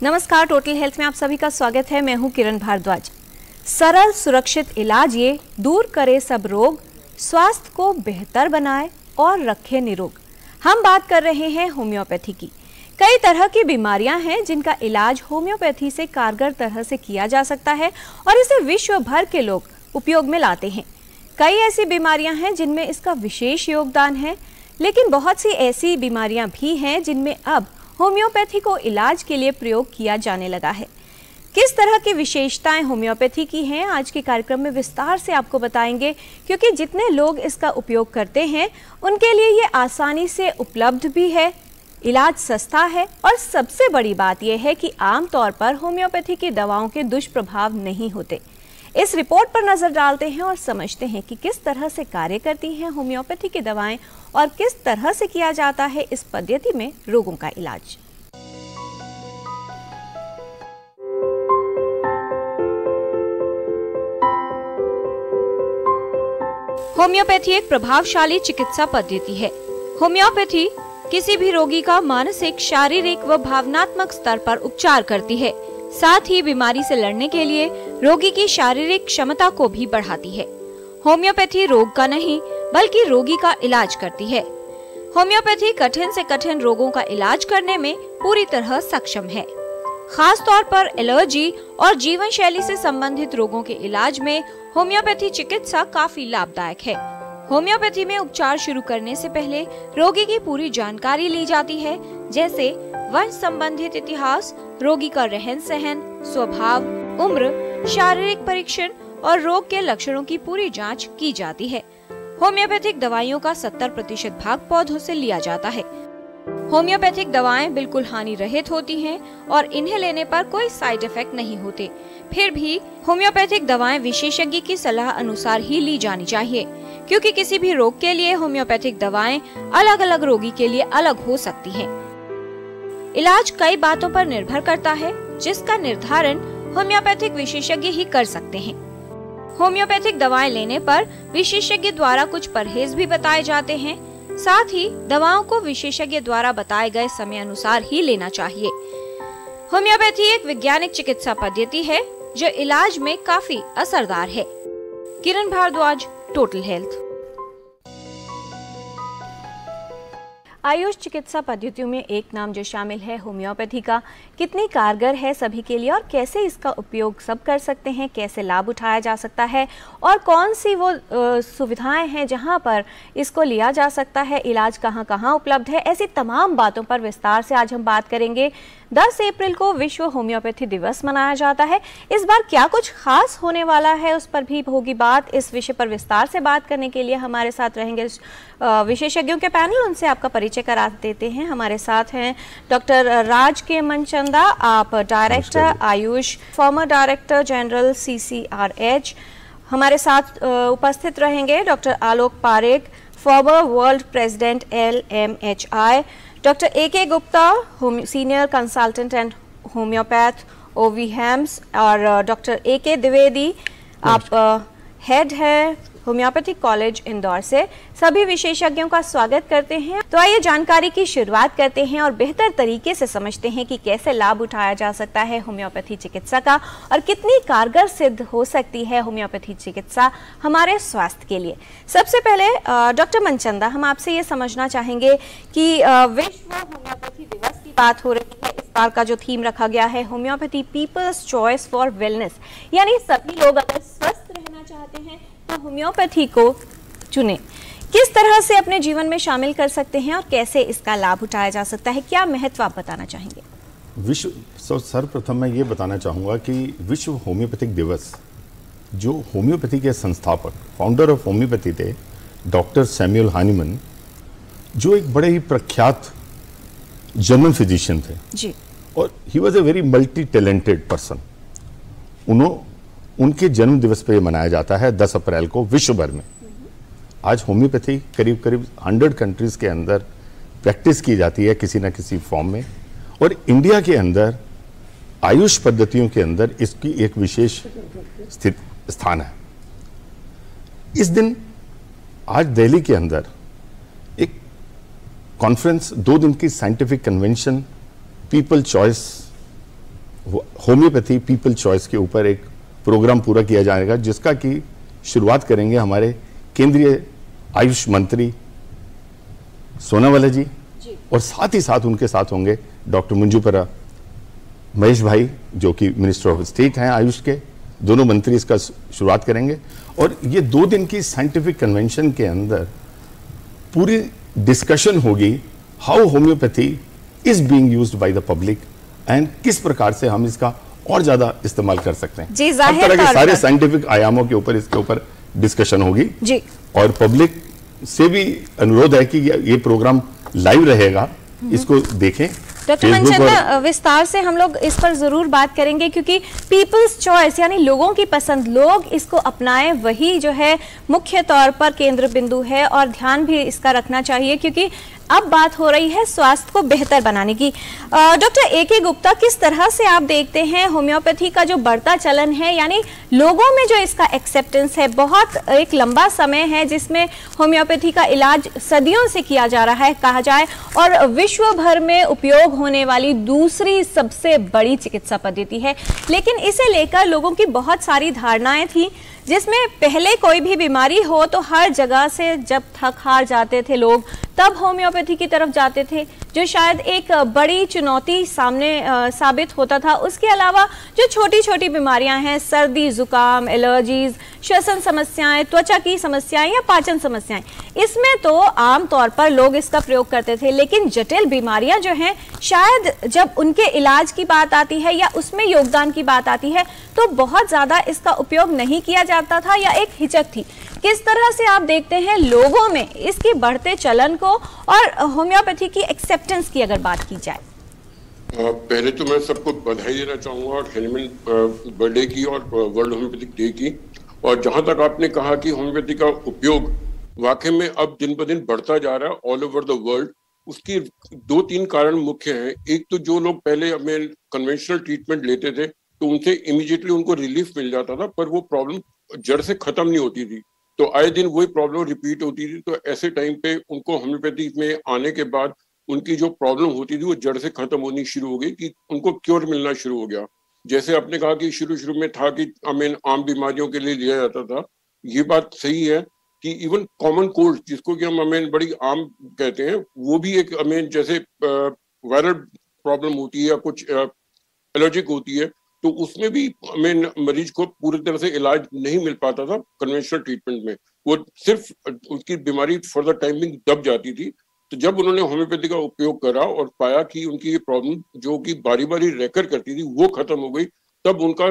नमस्कार, total health में आप सभी का स्वागत है। मैं हूं किरण भारद्वाज। सरल सुरक्षित इलाज ये दूर करे सब रोग, स्वास्थ्य को बेहतर बनाए और रखे निरोग। हम बात कर रहे हैं होम्योपैथी की। कई तरह की बीमारियां हैं जिनका इलाज होम्योपैथी से कारगर तरह से किया जा सकता है और इसे विश्व भर के लोग उपयोग में लाते हैं। कई ऐसी बीमारियां हैं जिनमें इसका विशेष योगदान है, लेकिन बहुत सी ऐसी बीमारियां भी हैं जिनमें अब होम्योपैथी को इलाज के लिए प्रयोग किया जाने लगा है। किस तरह की विशेषताएं होम्योपैथी की हैं, आज के कार्यक्रम में विस्तार से आपको बताएंगे, क्योंकि जितने लोग इसका उपयोग करते हैं उनके लिए ये आसानी से उपलब्ध भी है, इलाज सस्ता है और सबसे बड़ी बात यह है कि आमतौर पर होम्योपैथी की दवाओं के दुष्प्रभाव नहीं होते। इस रिपोर्ट पर नजर डालते हैं और समझते हैं कि किस तरह से कार्य करती हैं होम्योपैथी की दवाएं और किस तरह से किया जाता है इस पद्धति में रोगों का इलाज। होम्योपैथी एक प्रभावशाली चिकित्सा पद्धति है। होम्योपैथी किसी भी रोगी का मानसिक, शारीरिक व भावनात्मक स्तर पर उपचार करती है। साथ ही बीमारी से लड़ने के लिए रोगी की शारीरिक क्षमता को भी बढ़ाती है। होम्योपैथी रोग का नहीं बल्कि रोगी का इलाज करती है। होम्योपैथी कठिन से कठिन रोगों का इलाज करने में पूरी तरह सक्षम है। खास तौर पर एलर्जी और जीवन शैली से संबंधित रोगों के इलाज में होम्योपैथी चिकित्सा काफी लाभदायक है। होम्योपैथी में उपचार शुरू करने से पहले रोगी की पूरी जानकारी ली जाती है, जैसे वंश संबंधित इतिहास, रोगी का रहन सहन, स्वभाव, उम्र, शारीरिक परीक्षण और रोग के लक्षणों की पूरी जांच की जाती है। होम्योपैथिक दवाइयों का 70% भाग पौधों से लिया जाता है। होम्योपैथिक दवाएं बिल्कुल हानि रहित होती हैं और इन्हें लेने पर कोई साइड इफेक्ट नहीं होते। फिर भी होम्योपैथिक दवाएं विशेषज्ञ की सलाह अनुसार ही ली जानी चाहिए, क्योंकि किसी भी रोग के लिए होम्योपैथिक दवाएं अलग अलग रोगी के लिए अलग हो सकती हैं। इलाज कई बातों पर निर्भर करता है, जिसका निर्धारण होम्योपैथिक विशेषज्ञ ही कर सकते हैं। होम्योपैथिक दवाएं लेने पर विशेषज्ञ द्वारा कुछ परहेज भी बताए जाते हैं। साथ ही दवाओं को विशेषज्ञ द्वारा बताए गए समय अनुसार ही लेना चाहिए। होम्योपैथी एक वैज्ञानिक चिकित्सा पद्धति है जो इलाज में काफी असरदार है। किरण भारद्वाज, टोटल हेल्थ। आयुष चिकित्सा पद्धतियों में एक नाम जो शामिल है होम्योपैथी का, कितनी कारगर है सभी के लिए और कैसे इसका उपयोग सब कर सकते हैं, कैसे लाभ उठाया जा सकता है और कौन सी वो सुविधाएं हैं जहां पर इसको लिया जा सकता है, इलाज कहां कहां उपलब्ध है, ऐसी तमाम बातों पर विस्तार से आज हम बात करेंगे। 10 अप्रैल को विश्व होम्योपैथी दिवस मनाया जाता है। इस बार क्या कुछ खास होने वाला है उस पर भी होगी बात। इस विषय पर विस्तार से बात करने के लिए हमारे साथ रहेंगे विशेषज्ञों के पैनल। उनसे आपका परिचय करा देते हैं। हमारे साथ हैं डॉक्टर राज के मनचंदा, आप director Ayush, farmer director general CCRH। हमारे साथ उपस्थित रहेंगे doctor Alok Parekh, farmer world president LMHI, doctor AK Gupta, senior consultant and homeopath OVHAMS, और डॉक्टर AK द्विवेदी, आप हेड है होम्योपैथिक कॉलेज इंदौर से। सभी विशेषज्ञों का स्वागत करते हैं। तो आइए जानकारी की शुरुआत करते हैं और बेहतर तरीके से समझते हैं कि कैसे लाभ उठाया जा सकता है होम्योपैथी चिकित्सा का और कितनी कारगर सिद्ध हो सकती है होम्योपैथी चिकित्सा हमारे स्वास्थ्य के लिए। सबसे पहले डॉक्टर मनचंदा, हम आपसे ये समझना चाहेंगे कि विश्व होम्योपैथी दिवस की बात हो रही है। इस बार का जो थीम रखा गया है homeopathy people's choice for wellness, यानी सभी लोग अगर स्वस्थ रहना चाहते हैं तो होम्योपैथी को चुने। किस तरह से अपने जीवन में शामिल कर सकते हैं और कैसे इसका लाभ उठाया जा सकता है, क्या महत्व आप बताना चाहेंगे? सर्वप्रथम मैं ये बताना चाहूँगा कि विश्व होम्योपैथिक दिवस, जो होम्योपैथी के संस्थापक, फाउंडर ऑफ होम्योपैथी थे डॉक्टर सैमुअल हानीमन, जो एक बड़े ही प्रख्यात जर्मन फिजिशियन थे जी, और he was a very multi talented person. उनके जन्म दिवस पर मनाया जाता है 10 अप्रैल को विश्व भर में। आज होम्योपैथी करीब करीब 100 कंट्रीज के अंदर प्रैक्टिस की जाती है किसी न किसी फॉर्म में, और इंडिया के अंदर आयुष पद्धतियों के अंदर इसकी एक विशेष स्थान है। इस दिन आज दिल्ली के अंदर एक कॉन्फ्रेंस, 2 दिन की scientific convention people choice homeopathy people choice के ऊपर एक प्रोग्राम पूरा किया जाएगा, जिसका की शुरुआत करेंगे हमारे केंद्रीय आयुष मंत्री सोनावाला जी, और साथ ही साथ उनके साथ होंगे डॉक्टर मंजूपरा महेश भाई, जो कि मिनिस्टर ऑफ स्टेट हैं आयुष के। दोनों मंत्री इसका शुरुआत करेंगे, और ये 2 दिन की साइंटिफिक कन्वेंशन के अंदर पूरी डिस्कशन होगी how homeopathy is being used by the public and किस प्रकार से हम इसका और ज्यादा इस्तेमाल कर सकते हैं। जी, हर तरह के सारे साइंटिफिक आयामों के ऊपर इसके ऊपर डिस्कशन होगी जी। और पब्लिक से भी अनुरोध है कि ये प्रोग्राम लाइव रहेगा, इसको देखें। डॉक्टर मनचंदा, विस्तार से हम लोग इस पर जरूर बात करेंगे, क्योंकि पीपल्स चॉइस यानी लोगों की पसंद, लोग इसको अपनाएं, वही जो है मुख्य तौर पर केंद्र बिंदु है, और ध्यान भी इसका रखना चाहिए, क्योंकि अब बात हो रही है स्वास्थ्य को बेहतर बनाने की। Doctor A K. गुप्ता, किस तरह से आप देखते हैं होम्योपैथी का जो बढ़ता चलन है, यानी लोगों में जो इसका एक्सेप्टेंस है, बहुत एक लंबा समय है जिसमें होम्योपैथी का इलाज सदियों से किया जा रहा है कहा जाए, और विश्व भर में उपयोग होने वाली दूसरी सबसे बड़ी चिकित्सा पद्धति है, लेकिन इसे लेकर लोगों की बहुत सारी धारणाएं थी, जिसमें पहले कोई भी बीमारी हो तो हर जगह से जब थक हार जाते थे लोग, तब होम्योपैथी की तरफ जाते थे, जो शायद एक बड़ी चुनौती सामने साबित होता था। उसके अलावा जो छोटी छोटी बीमारियां हैं, सर्दी जुकाम, एलर्जीज, श्वसन समस्याएं, त्वचा की समस्याएं या पाचन समस्याएं, इसमें तो आम तौर पर लोग इसका प्रयोग करते थे, लेकिन जटिल बीमारियां जो हैं, शायद जब उनके इलाज की बात आती है या उसमें योगदान की बात आती है, तो बहुत ज्यादा इसका उपयोग नहीं किया जाता था या एक हिचक थी। किस तरह से आप देखते हैं लोगों में इसके बढ़ते चलन को और होम्योपैथी की एक्सेप्टेंस की अगर बात की जाए? पहले तो मैं सबको बधाई देना चाहूंगा, और हेनिमन बर्थडे की और वर्ल्ड होम्योपैथिक डे की। और जहां तक आपने कहा कि होम्योपैथी का उपयोग वाकई में अब दिन ब दिन बढ़ता जा रहा है ऑल ओवर द वर्ल्ड, उसकी 2-3 कारण मुख्य हैं। एक तो जो लोग पहले हमें कन्वेंशनल ट्रीटमेंट लेते थे तो उनसे इमीडिएटली उनको रिलीफ मिल जाता था, पर वो प्रॉब्लम जड़ से खत्म नहीं होती थी, तो आए दिन वही प्रॉब्लम रिपीट होती थी। तो ऐसे टाइम पे उनको होम्योपैथी में आने के बाद उनकी जो प्रॉब्लम होती थी वो जड़ से खत्म होनी शुरू हो गई, कि उनको क्योर मिलना शुरू हो गया। जैसे आपने कहा कि शुरू में था कि आम बीमारियों के लिए लिया जाता था, ये बात सही है कि इवन कॉमन कोल्ड, जिसको कि हम बड़ी आम कहते हैं, वो भी एक जैसे वायरल प्रॉब्लम होती है या कुछ एलर्जिक होती है, तो उसमें भी मरीज को पूरी तरह से इलाज नहीं मिल पाता था कन्वेंशनल ट्रीटमेंट में, वो सिर्फ उसकी बीमारी फॉर द टाइमिंग दब जाती थी। तो जब उन्होंने होम्योपैथी का उपयोग करा और पाया कि उनकी ये प्रॉब्लम जो कि बारी बारी रेकर करती थी वो खत्म हो गई, तब उनका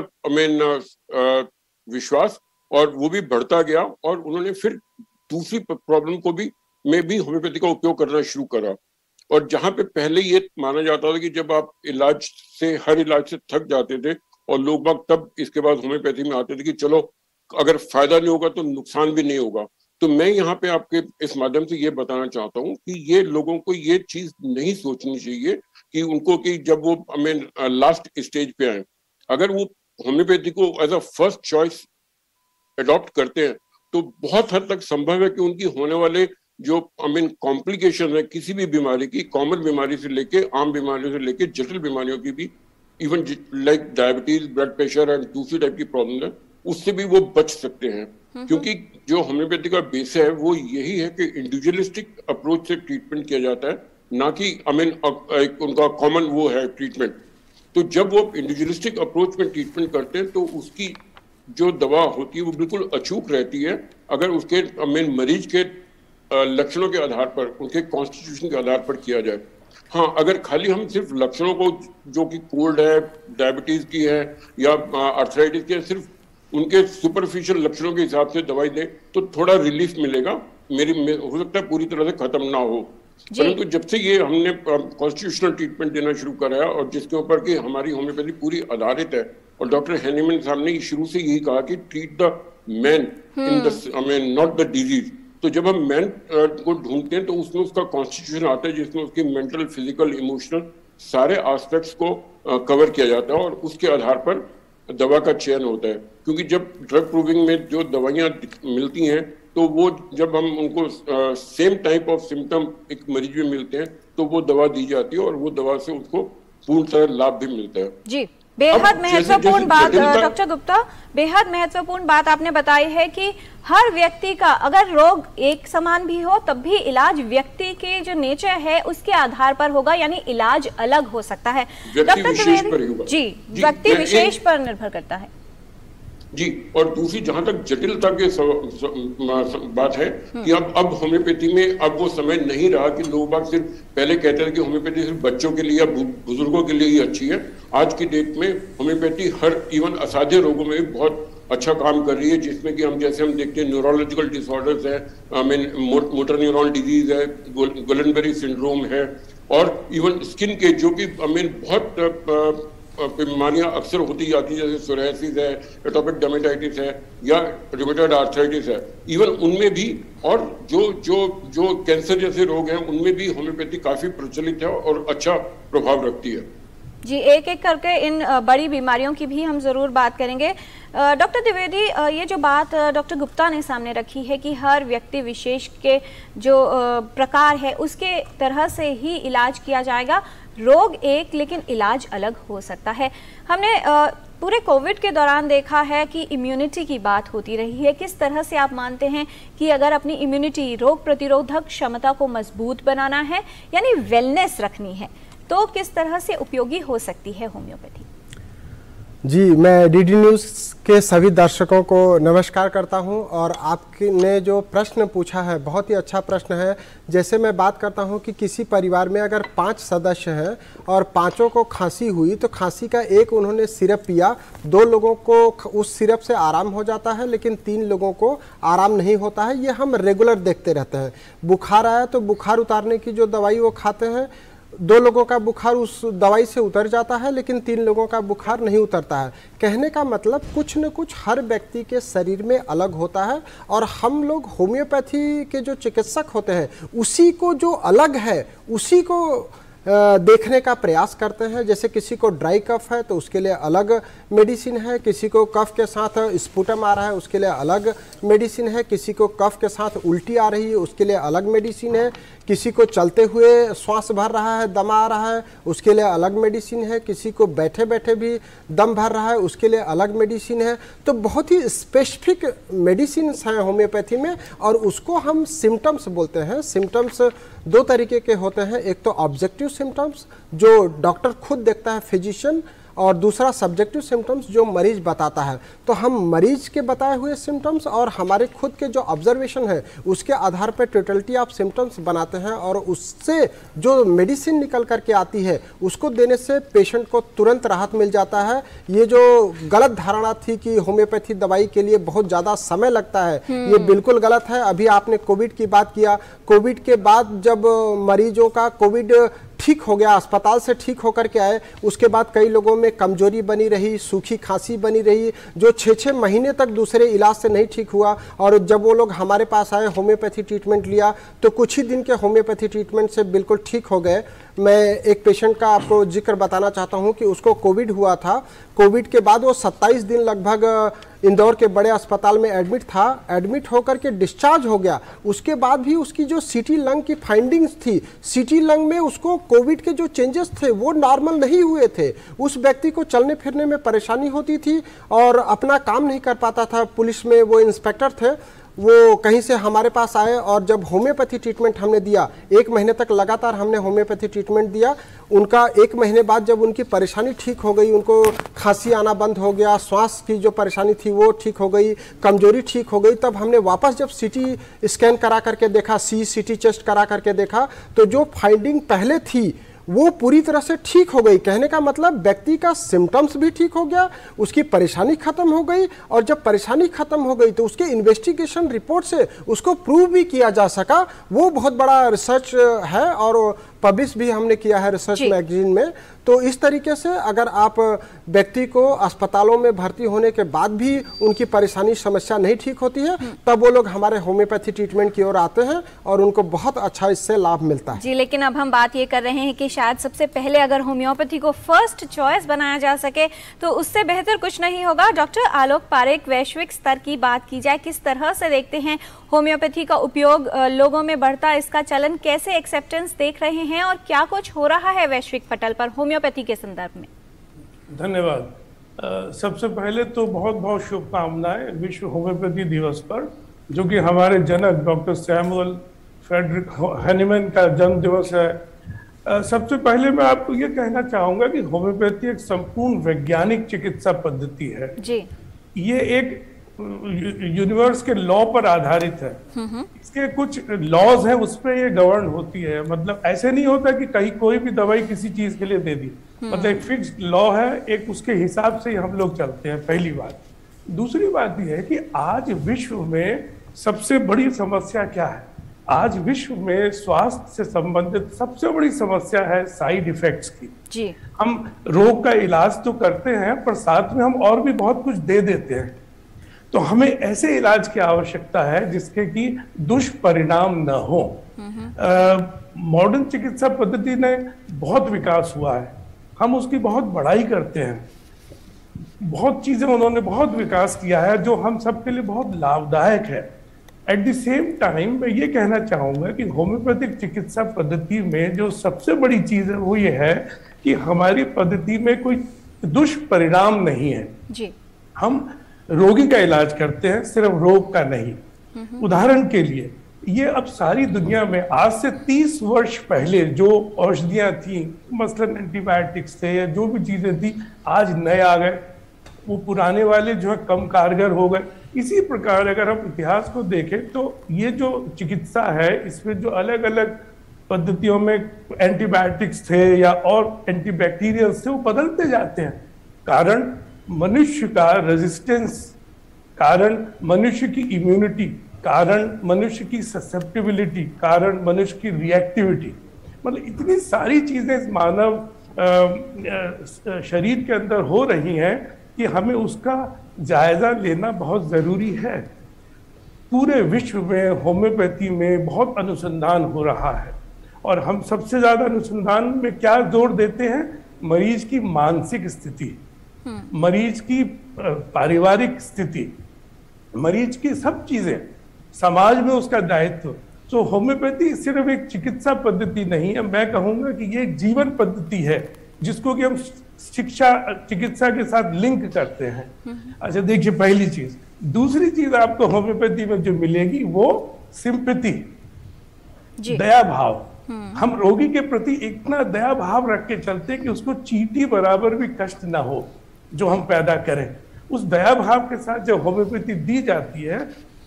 विश्वास और वो भी बढ़ता गया, और उन्होंने फिर दूसरी प्रॉब्लम को भी होम्योपैथी का उपयोग करना शुरू करा। और जहां पे पहले ये माना जाता था कि जब आप हर इलाज से थक जाते थे, और लोग बाग तब इसके बाद होम्योपैथी में आते थे कि चलो अगर फायदा नहीं होगा तो नुकसान भी नहीं होगा। तो मैं यहाँ पे आपके इस माध्यम से ये बताना चाहता हूँ कि ये लोगों को ये चीज नहीं सोचनी चाहिए कि उनको कि जब वो लास्ट स्टेज पे आए, अगर वो होम्योपैथी को as a first choice adopt करते हैं, तो बहुत हद तक संभव है कि उनकी होने वाले जो कॉम्प्लिकेशन है किसी भी बीमारी की, कॉमन बीमारी से लेके आम बीमारियों से लेके जटिल बीमारियों की भी, even like diabetes, blood pressure and दूसरी टाइप की प्रॉब्लम है, उससे भी वो बच सकते हैं। क्योंकि जो होम्योपैथी का बेस है वो यही है कि इंडिविजुअलिस्टिक अप्रोच से ट्रीटमेंट किया जाता है, ना कि उनका कॉमन वो है ट्रीटमेंट। तो जब वो इंडिविजुअलिस्टिक अप्रोच में ट्रीटमेंट करते हैं तो उसकी जो दवा होती है वो बिल्कुल अचूक रहती है, अगर उसके मरीज के लक्षणों के आधार पर, उनके कॉन्स्टिट्यूशन के आधार पर किया जाए। हाँ, अगर खाली हम सिर्फ लक्षणों को, जो कि कोल्ड है, डायबिटीज की है या आर्थराइटिस की है, सिर्फ उनके सुपरफिशियल लक्षणों के हिसाब से दवाई दें तो थोड़ा रिलीफ मिलेगा, हो सकता है पूरी तरह से खत्म ना हो। परंतु जब से ये हमने कॉन्स्टिट्यूशनल ट्रीटमेंट देना शुरू करा है, और जिसके ऊपर कि हमारी होम्योपैथी पूरी आधारित है, और डॉक्टर हेनिमन साहब ने शुरू से यही कहा कि treat the man in the not the disease. तो जब हम मैन को ढूंढते हैं तो उसमें उसका कॉन्स्टिट्यूशन आता है, जिसमें उसकी मेंटल, फिजिकल, इमोशनल सारे एस्पेक्ट्स को कवर किया जाता है, और उसके आधार पर दवा का चयन होता है। क्योंकि जब ड्रग प्रूविंग में जो दवाइयाँ मिलती हैं, तो वो जब हम उनको सेम टाइप ऑफ सिम्टम एक मरीज में मिलते हैं तो वो दवा दी जाती है, और वो दवा से उसको पूर्ण तरह लाभ भी मिलता है। जी। बेहद महत्वपूर्ण बात डॉक्टर गुप्ता, बेहद महत्वपूर्ण बात आपने बताई है कि हर व्यक्ति का अगर रोग एक समान भी हो तब भी इलाज व्यक्ति के जो नेचर है उसके आधार पर होगा, यानी इलाज अलग हो सकता है। डॉक्टर द्विवेदी जी, व्यक्ति विशेष पर निर्भर करता है जी। और दूसरी जहां तक जटिलता की बात है कि अब होम्योपैथी में अब वो समय नहीं रहा कि लोग सिर्फ पहले कहते थे कि होम्योपैथी सिर्फ बच्चों के लिए या बुजुर्गों के लिए ही अच्छी है। आज की डेट में होम्योपैथी हर इवन असाध्य रोगों में भी बहुत अच्छा काम कर रही है, जिसमें कि हम देखते हैं न्यूरोलॉजिकल डिसऑर्डर्स है, मोटर न्यूरॉन डिजीज है, गुलेनबेरी सिंड्रोम है, और इवन स्किन के जो कि बहुत बीमारियां अक्सर होती जाती है, जैसे सोरायसिस है, एटोपिक डर्मेटाइटिस है या रूमेटॉइड आर्थराइटिस है, इवन उनमें भी, और जो कैंसर जैसे रोग हैं उनमें भी होम्योपैथी काफी प्रचलित है और अच्छा प्रभाव रखती है जी। एक एक करके इन बड़ी बीमारियों की भी हम ज़रूर बात करेंगे। डॉक्टर द्विवेदी, ये जो बात डॉक्टर गुप्ता ने सामने रखी है कि हर व्यक्ति विशेष के जो प्रकार है उसके तरह से ही इलाज किया जाएगा, रोग एक लेकिन इलाज अलग हो सकता है। हमने पूरे कोविड के दौरान देखा है कि इम्यूनिटी की बात होती रही है। किस तरह से आप मानते हैं कि अगर अपनी इम्यूनिटी, रोग प्रतिरोधक क्षमता को मजबूत बनाना है यानी वेलनेस रखनी है, तो किस तरह से उपयोगी हो सकती है होम्योपैथी? जी, मैं डीडी न्यूज़ के सभी दर्शकों को नमस्कार करता हूं, और आपने जो प्रश्न पूछा है बहुत ही अच्छा प्रश्न है। जैसे मैं बात करता हूं कि किसी परिवार में अगर 5 सदस्य हैं और पांचों को खांसी हुई, तो खांसी का एक उन्होंने सिरप पिया, 2 लोगों को उस सिरप से आराम हो जाता है लेकिन 3 लोगों को आराम नहीं होता है। ये हम रेगुलर देखते रहते हैं। बुखार आया तो बुखार उतारने की जो दवाई वो खाते हैं, 2 लोगों का बुखार उस दवाई से उतर जाता है लेकिन 3 लोगों का बुखार नहीं उतरता है। कहने का मतलब कुछ न कुछ हर व्यक्ति के शरीर में अलग होता है, और हम लोग होम्योपैथी के जो चिकित्सक होते हैं उसी को जो अलग है उसी को देखने का प्रयास करते हैं। जैसे किसी को ड्राई कफ है तो उसके लिए अलग मेडिसिन है, किसी को कफ के साथ स्पुटम आ रहा है उसके लिए अलग मेडिसिन है, किसी को कफ के साथ उल्टी आ रही है उसके लिए अलग मेडिसिन है, किसी को चलते हुए श्वास भर रहा है, दम आ रहा है उसके लिए अलग मेडिसिन है, किसी को बैठे बैठे भी दम भर रहा है उसके लिए अलग मेडिसिन है। तो बहुत ही स्पेसिफिक मेडिसिन हैं होम्योपैथी में, और उसको हम सिम्टम्स बोलते हैं। सिम्टम्स 2 तरीके के होते हैं, एक तो ऑब्जेक्टिव सिम्टम्स जो डॉक्टर खुद देखता है, फिजिशियन, और दूसरा सब्जेक्टिव सिम्टम्स जो मरीज बताता है। तो हम मरीज के बताए हुए सिम्टम्स और हमारे खुद के जो ऑब्जर्वेशन है उसके आधार पर टोटलिटी ऑफ सिम्टम्स बनाते हैं, और उससे जो मेडिसिन निकल करके आती है उसको देने से पेशेंट को तुरंत राहत मिल जाता है। ये जो गलत धारणा थी कि होम्योपैथी दवाई के लिए बहुत ज़्यादा समय लगता है, ये बिल्कुल गलत है। अभी आपने कोविड की बात किया, कोविड के बाद जब मरीजों का कोविड ठीक हो गया, अस्पताल से ठीक होकर के आए, उसके बाद कई लोगों में कमजोरी बनी रही, सूखी खांसी बनी रही, जो 6-6 महीने तक दूसरे इलाज से नहीं ठीक हुआ, और जब वो लोग हमारे पास आए, होम्योपैथी ट्रीटमेंट लिया, तो कुछ ही दिन के होम्योपैथी ट्रीटमेंट से बिल्कुल ठीक हो गए। मैं एक पेशेंट का आपको जिक्र बताना चाहता हूं कि उसको कोविड हुआ था। कोविड के बाद वो 27 दिन लगभग इंदौर के बड़े अस्पताल में एडमिट था। एडमिट होकर के डिस्चार्ज हो गया। उसके बाद भी उसकी जो सीटी लंग की फाइंडिंग्स थी, सीटी लंग में उसको कोविड के जो चेंजेस थे वो नॉर्मल नहीं हुए थे। उस व्यक्ति को चलने फिरने में परेशानी होती थी और अपना काम नहीं कर पाता था। पुलिस में वो इंस्पेक्टर थे, वो कहीं से हमारे पास आए, और जब होम्योपैथी ट्रीटमेंट हमने दिया, 1 महीने तक लगातार हमने होम्योपैथी ट्रीटमेंट दिया। उनका 1 महीने बाद जब उनकी परेशानी ठीक हो गई, उनको खांसी आना बंद हो गया, श्वास की जो परेशानी थी वो ठीक हो गई, कमजोरी ठीक हो गई, तब हमने वापस जब सीटी स्कैन करा करके देखा, सीटी चेस्ट करा करके देखा, तो जो फाइंडिंग पहले थी वो पूरी तरह से ठीक हो गई। कहने का मतलब व्यक्ति का सिम्टम्स भी ठीक हो गया, उसकी परेशानी खत्म हो गई, और जब परेशानी खत्म हो गई तो उसके इन्वेस्टिगेशन रिपोर्ट से उसको प्रूव भी किया जा सका। वो बहुत बड़ा रिसर्च है और पब्लिश भी हमने किया है रिसर्च मैगजीन में। तो इस तरीके से अगर आप व्यक्ति को अस्पतालों में भर्ती होने के बाद भी उनकी परेशानी समस्या नहीं ठीक होती है, तब वो लोग हमारे होम्योपैथी ट्रीटमेंट की ओर आते हैं और उनको बहुत अच्छा इससे लाभ मिलता है। जी, लेकिन अब हम बात ये कर रहे हैं कि शायद सबसे पहले अगर होम्योपैथी को फर्स्ट चॉइस बनाया जा सके तो उससे बेहतर कुछ नहीं होगा। डॉक्टर आलोक पारेख, वैश्विक स्तर की बात की जाए, किस तरह से देखते हैं होम्योपैथी का उपयोग लोगों में बढ़ता, इसका चलन कैसे एक्सेप्टेंस देख रहे हैं, और क्या कुछ हो रहा है वैश्विक पटल पर होम्योपैथी के संदर्भ में? धन्यवाद। सबसे पहले तो बहुत बहुत शुभकामनाएं विश्व होम्योपैथी दिवस पर, जो कि हमारे जनक डॉक्टर सैमुअल फ्रेडरिक हैनीमैन का जन्म दिवस है। सबसे पहले मैं आपको ये कहना चाहूँगा कि होम्योपैथी एक संपूर्ण वैज्ञानिक चिकित्सा पद्धति है जी। ये एक यूनिवर्स के लॉ पर आधारित है। इसके कुछ लॉज हैं, उस पर ये गवर्न होती है। मतलब ऐसे नहीं होता कि कहीं कोई भी दवाई किसी चीज के लिए दे दी, मतलब एक फिक्स्ड लॉ है, एक उसके हिसाब से ही हम लोग चलते हैं, पहली बात। दूसरी बात यह है कि आज विश्व में सबसे बड़ी समस्या क्या है? आज विश्व में स्वास्थ्य से संबंधित सबसे बड़ी समस्या है साइड इफेक्ट्स की जी। हम रोग का इलाज तो करते हैं, पर साथ में हम और भी बहुत कुछ दे देते हैं। तो हमें ऐसे इलाज की आवश्यकता है जिसके कि दुष्परिणाम न हो। मॉडर्न चिकित्सा पद्धति ने बहुत विकास हुआ है, हम उसकी बहुत बड़ाई करते हैं। बहुत चीजें उन्होंने बहुत विकास किया है जो हम सबके लिए बहुत लाभदायक है। एट द सेम टाइम मैं ये कहना चाहूंगा कि होम्योपैथिक चिकित्सा पद्धति में जो सबसे बड़ी चीज है वो ये है कि हमारी पद्धति में कोई दुष्परिणाम नहीं है जी। हम रोगी का इलाज करते हैं, सिर्फ रोग का नहीं। उदाहरण के लिए ये अब सारी दुनिया में आज से 30 वर्ष पहले जो औषधियां थी, मसलन एंटीबायोटिक्स थे या जो भी चीजें थी, आज नए आ गए, वो पुराने वाले जो है कम कारगर हो गए। इसी प्रकार अगर हम इतिहास को देखें तो ये जो चिकित्सा है इसमें जो अलग अलग पद्धतियों में एंटीबायोटिक्स थे या और एंटीबैक्टीरियल्स थे, वो बदलते जाते हैं। कारण मनुष्य का रेजिस्टेंस, कारण मनुष्य की इम्यूनिटी, कारण मनुष्य की ससेप्टिबिलिटी, कारण मनुष्य की रिएक्टिविटी, मतलब इतनी सारी चीजें इस मानव शरीर के अंदर हो रही हैं कि हमें उसका जायजा लेना बहुत जरूरी है। पूरे विश्व में होम्योपैथी में बहुत अनुसंधान हो रहा है और हम सबसे ज्यादा अनुसंधान में क्या जोर देते हैं? मरीज की मानसिक स्थिति, मरीज की पारिवारिक स्थिति, मरीज की सब चीजें, समाज में उसका दायित्व। तो होम्योपैथी सिर्फ एक चिकित्सा पद्धति नहीं है, मैं कहूंगा कि ये एक जीवन पद्धति है जिसको कि हम शिक्षा चिकित्सा के साथ लिंक करते हैं। अच्छा देखिए, पहली चीज। दूसरी चीज आपको होम्योपैथी में जो मिलेगी वो सिंपैथी, दया भाव। हम रोगी के प्रति इतना दया भाव रख के चलते हैं कि उसको चींटी बराबर भी कष्ट ना हो जो हम पैदा करें। उस दया भाव के साथ जब होम्योपैथी दी जाती है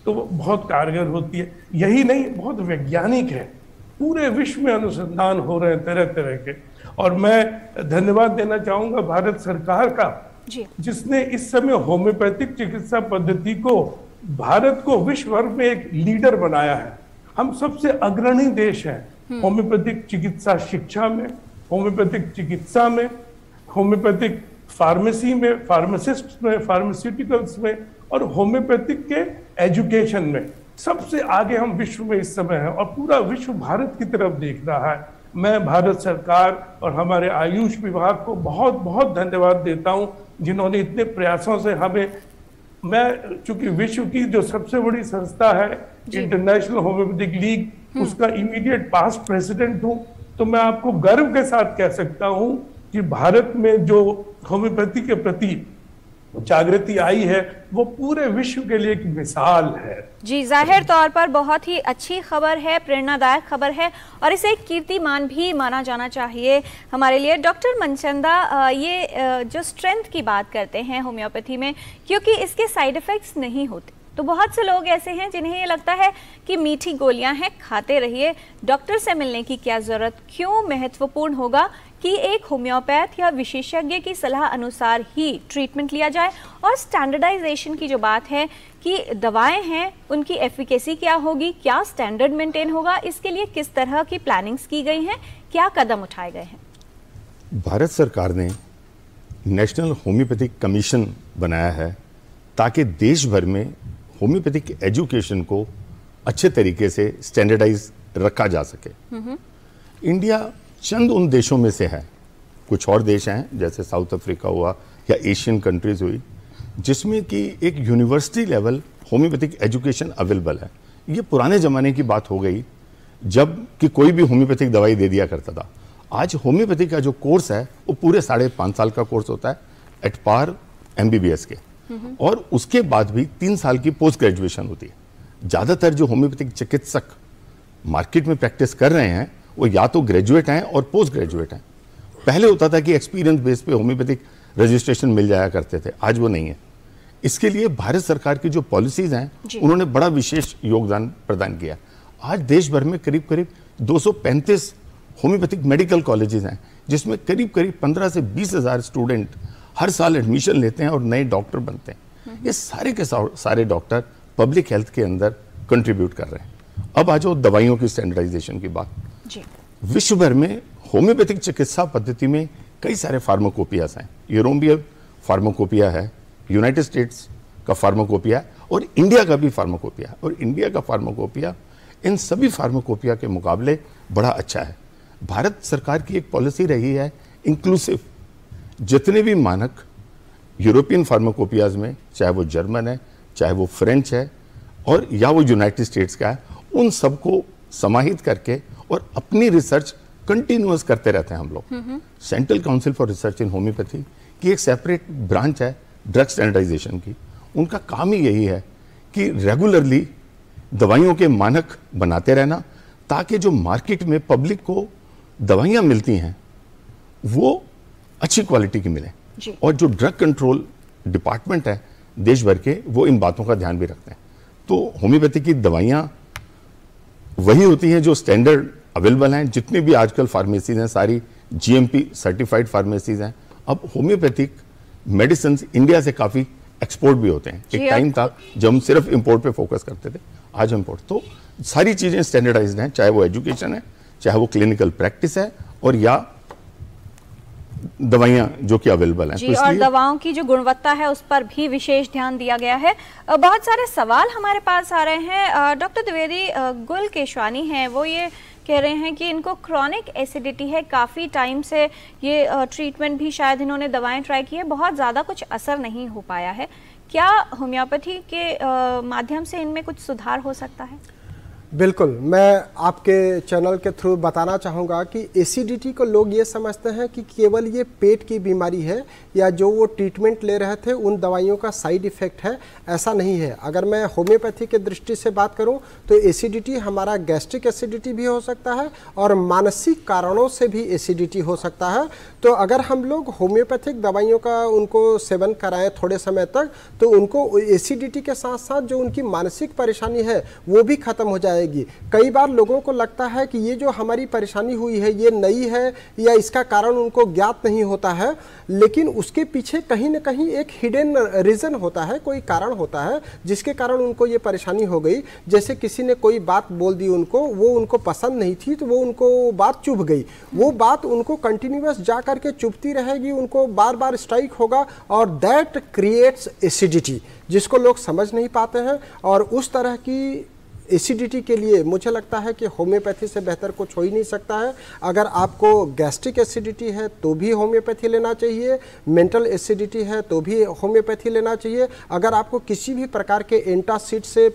तो वो बहुत कारगर होती है। यही नहीं, बहुत वैज्ञानिक है। पूरे विश्व में अनुसंधान हो रहे हैं तरह तरह के। और मैं धन्यवाद देना चाहूंगा भारत सरकार का जी, जिसने इस समय होम्योपैथिक चिकित्सा पद्धति को, भारत को विश्व भर में एक लीडर बनाया है। हम सबसे अग्रणी देश हैं होम्योपैथिक चिकित्सा शिक्षा में, होम्योपैथिक चिकित्सा में, होम्योपैथिक फार्मेसी में, फार्मासिस्ट में, फार्मास्यूटिकल्स में और होम्योपैथिक के एजुकेशन में सबसे आगे हम विश्व में इस समय हैं और पूरा विश्व भारत की तरफ देख रहा है। मैं भारत सरकार और हमारे आयुष विभाग को बहुत बहुत धन्यवाद देता हूं जिन्होंने इतने प्रयासों से हमें, मैं चूंकि विश्व की जो सबसे बड़ी संस्था है इंटरनेशनल होम्योपैथिक लीग, उसका इमीडिएट पास्ट प्रेसिडेंट हूं, तो मैं आपको गर्व के साथ कह सकता हूं कि भारत में जो होम्योपैथी के प्रति जागृति आई है वो पूरे विश्व के लिए एक मिसाल है जी। जाहिर तौर पर बहुत ही अच्छी खबर है, प्रेरणादायक खबर है और इसे एक कीर्तिमान भी माना जाना चाहिए हमारे लिए। डॉक्टर मनचंदा, ये जो स्ट्रेंथ की बात करते हैं होम्योपैथी में, क्योंकि इसके साइड इफेक्ट्स नहीं होते, तो बहुत से लोग ऐसे हैं जिन्हें ये लगता है कि मीठी गोलियां हैं, खाते रहिए, डॉक्टर से मिलने की क्या जरूरत। क्यों महत्वपूर्ण होगा कि एक होम्योपैथ या विशेषज्ञ की सलाह अनुसार ही ट्रीटमेंट लिया जाए? और स्टैंडर्डाइजेशन की जो बात है कि दवाएं हैं उनकी एफिकेसी क्या होगी, क्या स्टैंडर्ड मेंटेन होगा, इसके लिए किस तरह की प्लानिंग्स की गई हैं, क्या कदम उठाए गए हैं? भारत सरकार ने नेशनल होम्योपैथिक कमीशन बनाया है ताकि देश भर में होम्योपैथिक एजुकेशन को अच्छे तरीके से स्टैंडर्डाइज रखा जा सके। इंडिया चंद उन देशों में से है, कुछ और देश हैं जैसे साउथ अफ्रीका हुआ या एशियन कंट्रीज हुई, जिसमें कि एक university level homeopathic education available है। ये पुराने ज़माने की बात हो गई जब कि कोई भी होम्योपैथिक दवाई दे दिया करता था। आज होम्योपैथी का जो कोर्स है वो पूरे 5.5 साल का कोर्स होता है, एट पार MBBS के, और उसके बाद भी 3 साल की पोस्ट ग्रेजुएशन होती है। ज़्यादातर जो होम्योपैथिक चिकित्सक मार्केट में प्रैक्टिस कर रहे हैं वो या तो ग्रेजुएट हैं और पोस्ट ग्रेजुएट हैं। पहले होता था कि एक्सपीरियंस बेस पे होम्योपैथिक रजिस्ट्रेशन मिल जाया करते थे, आज वो नहीं है। इसके लिए भारत सरकार की जो पॉलिसीज हैं उन्होंने बड़ा विशेष योगदान प्रदान किया। आज देश भर में करीब करीब 235 होम्योपैथिक मेडिकल कॉलेजेस हैं, जिसमें करीब करीब 15 से 20 हज़ार स्टूडेंट हर साल एडमिशन लेते हैं और नए डॉक्टर बनते हैं। ये सारे के सारे डॉक्टर पब्लिक हेल्थ के अंदर कंट्रीब्यूट कर रहे हैं। अब आ जाओ दवाइयों की स्टैंडर्डाइजेशन की बात। विश्व भर में होम्योपैथिक चिकित्सा पद्धति में कई सारे फार्माकोपियास हैं। यूरोपियन फार्माकोपिया है, यूनाइटेड स्टेट्स का फार्माकोपिया और इंडिया का भी फार्माकोपिया, और इंडिया का फार्माकोपिया इन सभी फार्माकोपिया के मुकाबले बड़ा अच्छा है। भारत सरकार की एक पॉलिसी रही है इंक्लूसिव। जितने भी मानक यूरोपियन फार्माकोपियाज में, चाहे वो जर्मन है, चाहे वो फ्रेंच है, और या वो यूनाइटेड स्टेट्स का है, उन सबको समाहित करके और अपनी रिसर्च कंटिन्यूअस करते रहते हैं हम लोग। Central council for research in homeopathy की एक सेपरेट ब्रांच है ड्रग स्टैंडर्डाइजेशन की। उनका काम ही यही है कि रेगुलरली दवाइयों के मानक बनाते रहना, ताकि जो मार्केट में पब्लिक को दवाइयाँ मिलती हैं वो अच्छी क्वालिटी की मिले। और जो ड्रग कंट्रोल डिपार्टमेंट है देश भर के, वो इन बातों का ध्यान भी रखते हैं। तो होम्योपैथी की दवाइयाँ वही होती हैं जो स्टैंडर्ड अवेलेबल हैं। जितनी भी आजकल फार्मेसीज हैं सारी GMP सर्टिफाइड फार्मेसीज हैं। अब होम्योपैथिक मेडिसिन इंडिया से काफ़ी एक्सपोर्ट भी होते हैं। एक टाइम था जब हम सिर्फ इंपोर्ट पे फोकस करते थे, आज इंपोर्ट। तो सारी चीज़ें स्टैंडर्डाइज्ड हैं, चाहे वो एजुकेशन है, चाहे वो क्लिनिकल प्रैक्टिस है, और या दवाइयाँ जो कि अवेलेबल हैं। जी, और दवाओं की जो गुणवत्ता है उस पर भी विशेष ध्यान दिया गया है। बहुत सारे सवाल हमारे पास आ रहे हैं। डॉक्टर द्विवेदी, गुल केशवानी हैं, वो ये कह रहे हैं कि इनको क्रॉनिक एसिडिटी है, काफ़ी टाइम से ये ट्रीटमेंट भी शायद इन्होंने दवाएं ट्राई की है, बहुत ज़्यादा कुछ असर नहीं हो पाया है। क्या होम्योपैथी के माध्यम से इनमें कुछ सुधार हो सकता है? बिल्कुल, मैं आपके चैनल के थ्रू बताना चाहूँगा कि एसिडिटी को लोग ये समझते हैं कि केवल ये पेट की बीमारी है या जो वो ट्रीटमेंट ले रहे थे उन दवाइयों का साइड इफ़ेक्ट है। ऐसा नहीं है। अगर मैं होम्योपैथी के दृष्टि से बात करूं तो एसिडिटी हमारा गैस्ट्रिक एसिडिटी भी हो सकता है और मानसिक कारणों से भी एसिडिटी हो सकता है। तो अगर हम लोग होम्योपैथिक दवाइयों का उनको सेवन कराएं थोड़े समय तक, तो उनको एसिडिटी के साथ साथ जो उनकी मानसिक परेशानी है वो भी खत्म हो जाएगी। कई बार लोगों को लगता है कि ये जो हमारी परेशानी हुई है ये नई है या इसका कारण उनको ज्ञात नहीं होता है, लेकिन उसके पीछे कहीं ना कहीं एक हिडन रीज़न होता है, कोई कारण होता है जिसके कारण उनको ये परेशानी हो गई। जैसे किसी ने कोई बात बोल दी उनको, वो उनको पसंद नहीं थी तो वो उनको बात चुभ गई, वो बात उनको कंटिन्यूअस जा करके चुभती रहेगी, उनको बार बार स्ट्राइक होगा और दैट क्रिएट्स एसिडिटी, जिसको लोग समझ नहीं पाते हैं। और उस तरह की एसिडिटी के लिए मुझे लगता है कि होम्योपैथी से बेहतर कुछ हो ही नहीं सकता है। अगर आपको गैस्ट्रिक एसिडिटी है तो भी होम्योपैथी लेना चाहिए, मेंटल एसिडिटी है तो भी होम्योपैथी लेना चाहिए। अगर आपको किसी भी प्रकार के एंटासिड से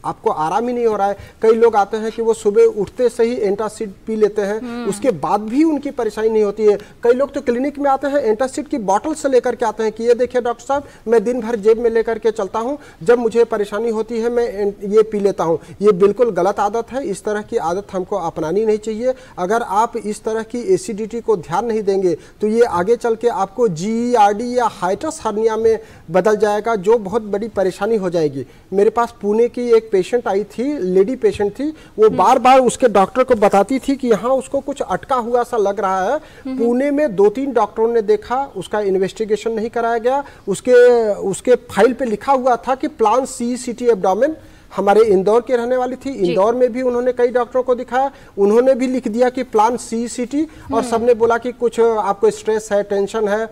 आपको आराम ही नहीं हो रहा है, कई लोग आते हैं कि वो सुबह उठते से ही एंटासिड पी लेते हैं, उसके बाद भी उनकी परेशानी नहीं होती है। कई लोग तो क्लिनिक में आते हैं एंटासिड की बॉटल से लेकर के आते हैं कि ये देखिए डॉक्टर साहब, मैं दिन भर जेब में लेकर के चलता हूँ, जब मुझे परेशानी होती है मैं ये पी लेता हूँ। ये बिल्कुल गलत आदत है। इस तरह की आदत हमको अपनानी नहीं चाहिए। अगर आप इस तरह की एसिडिटी को ध्यान नहीं देंगे तो ये आगे चल के आपको GERD या हाइटस हर्निया में बदल जाएगा, जो बहुत बड़ी परेशानी हो जाएगी। मेरे पास पुणे की एक पेशेंट आई थी, लेडी पेशेंट थी, वो बार बार उसके डॉक्टर को बताती थी कि यहाँ उसको कुछ अटका हुआ सा लग रहा है। पुणे में 2-3 डॉक्टरों ने देखा, उसका इन्वेस्टिगेशन नहीं कराया गया। उसके फाइल पे लिखा हुआ था कि प्लान CCT एब्डोमेन। हमारे इंदौर के रहने वाली थी, इंदौर में भी उन्होंने कई डॉक्टरों को दिखाया, उन्होंने भी लिख दिया कि प्लान CCT, और सबने बोला कि कुछ आपको स्ट्रेस है, टेंशन है।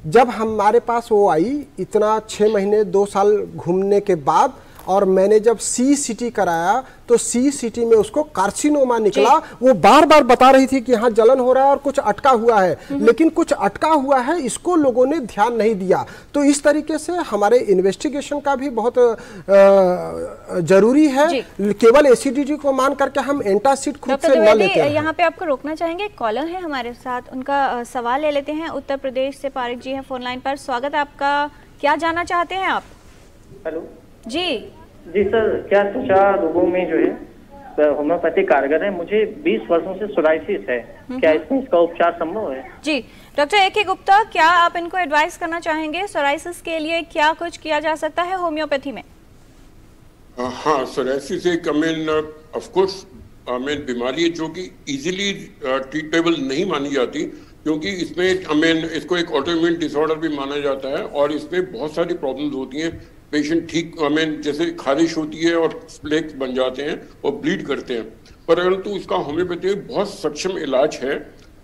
जब हमारे पास वो आई, इतना 6 महीने 2 साल घूमने के बाद और मैंने जब CCT कराया तो CCT में उसको कार्सिनोमा निकला। वो बार बार बता रही थी कि यहाँ जलन हो रहा है और कुछ अटका हुआ है, लेकिन कुछ अटका हुआ है, इसको लोगों ने ध्यान नहीं दिया। तो इस तरीके से हमारे इन्वेस्टिगेशन का भी बहुत जरूरी है। केवल एसिडिटी को मान करके हम एंटासिड खुद से न लेते हैं। यहाँ पे आपको रोकना चाहेंगे, कॉलर है हमारे साथ, उनका सवाल ले लेते हैं। उत्तर प्रदेश से पारिक जी हैं फोन लाइन पर, स्वागत है आपका। क्या जानना चाहते हैं आप? हेलो जी सर, क्या त्वचा रोगों में जो है होम्योपैथी कारगर है? मुझे 20 वर्षों से सोराइसिस है, क्या इसका उपचार संभव है? जी डॉक्टर A.K. गुप्ता, क्या आप इनको एडवाइस करना चाहेंगे सोराइसिस के लिए क्या कुछ किया जा सकता है होम्योपैथी में? हाँ, सोराइसिस एक ऑफ कोर्स बीमारी है जो कि इजीली ट्रीटेबल नहीं मानी जाती, क्योंकि इसमें इसको एक ऑटोइम्यून डिसऑर्डर भी माना जाता है और इसमें बहुत सारी प्रॉब्लम्स होती हैं। पेशेंट ठीक जैसे खारिश होती है और प्लेक्स बन जाते हैं और ब्लीड करते हैं, परंतु इसका होम्योपैथी में बहुत सक्षम इलाज है।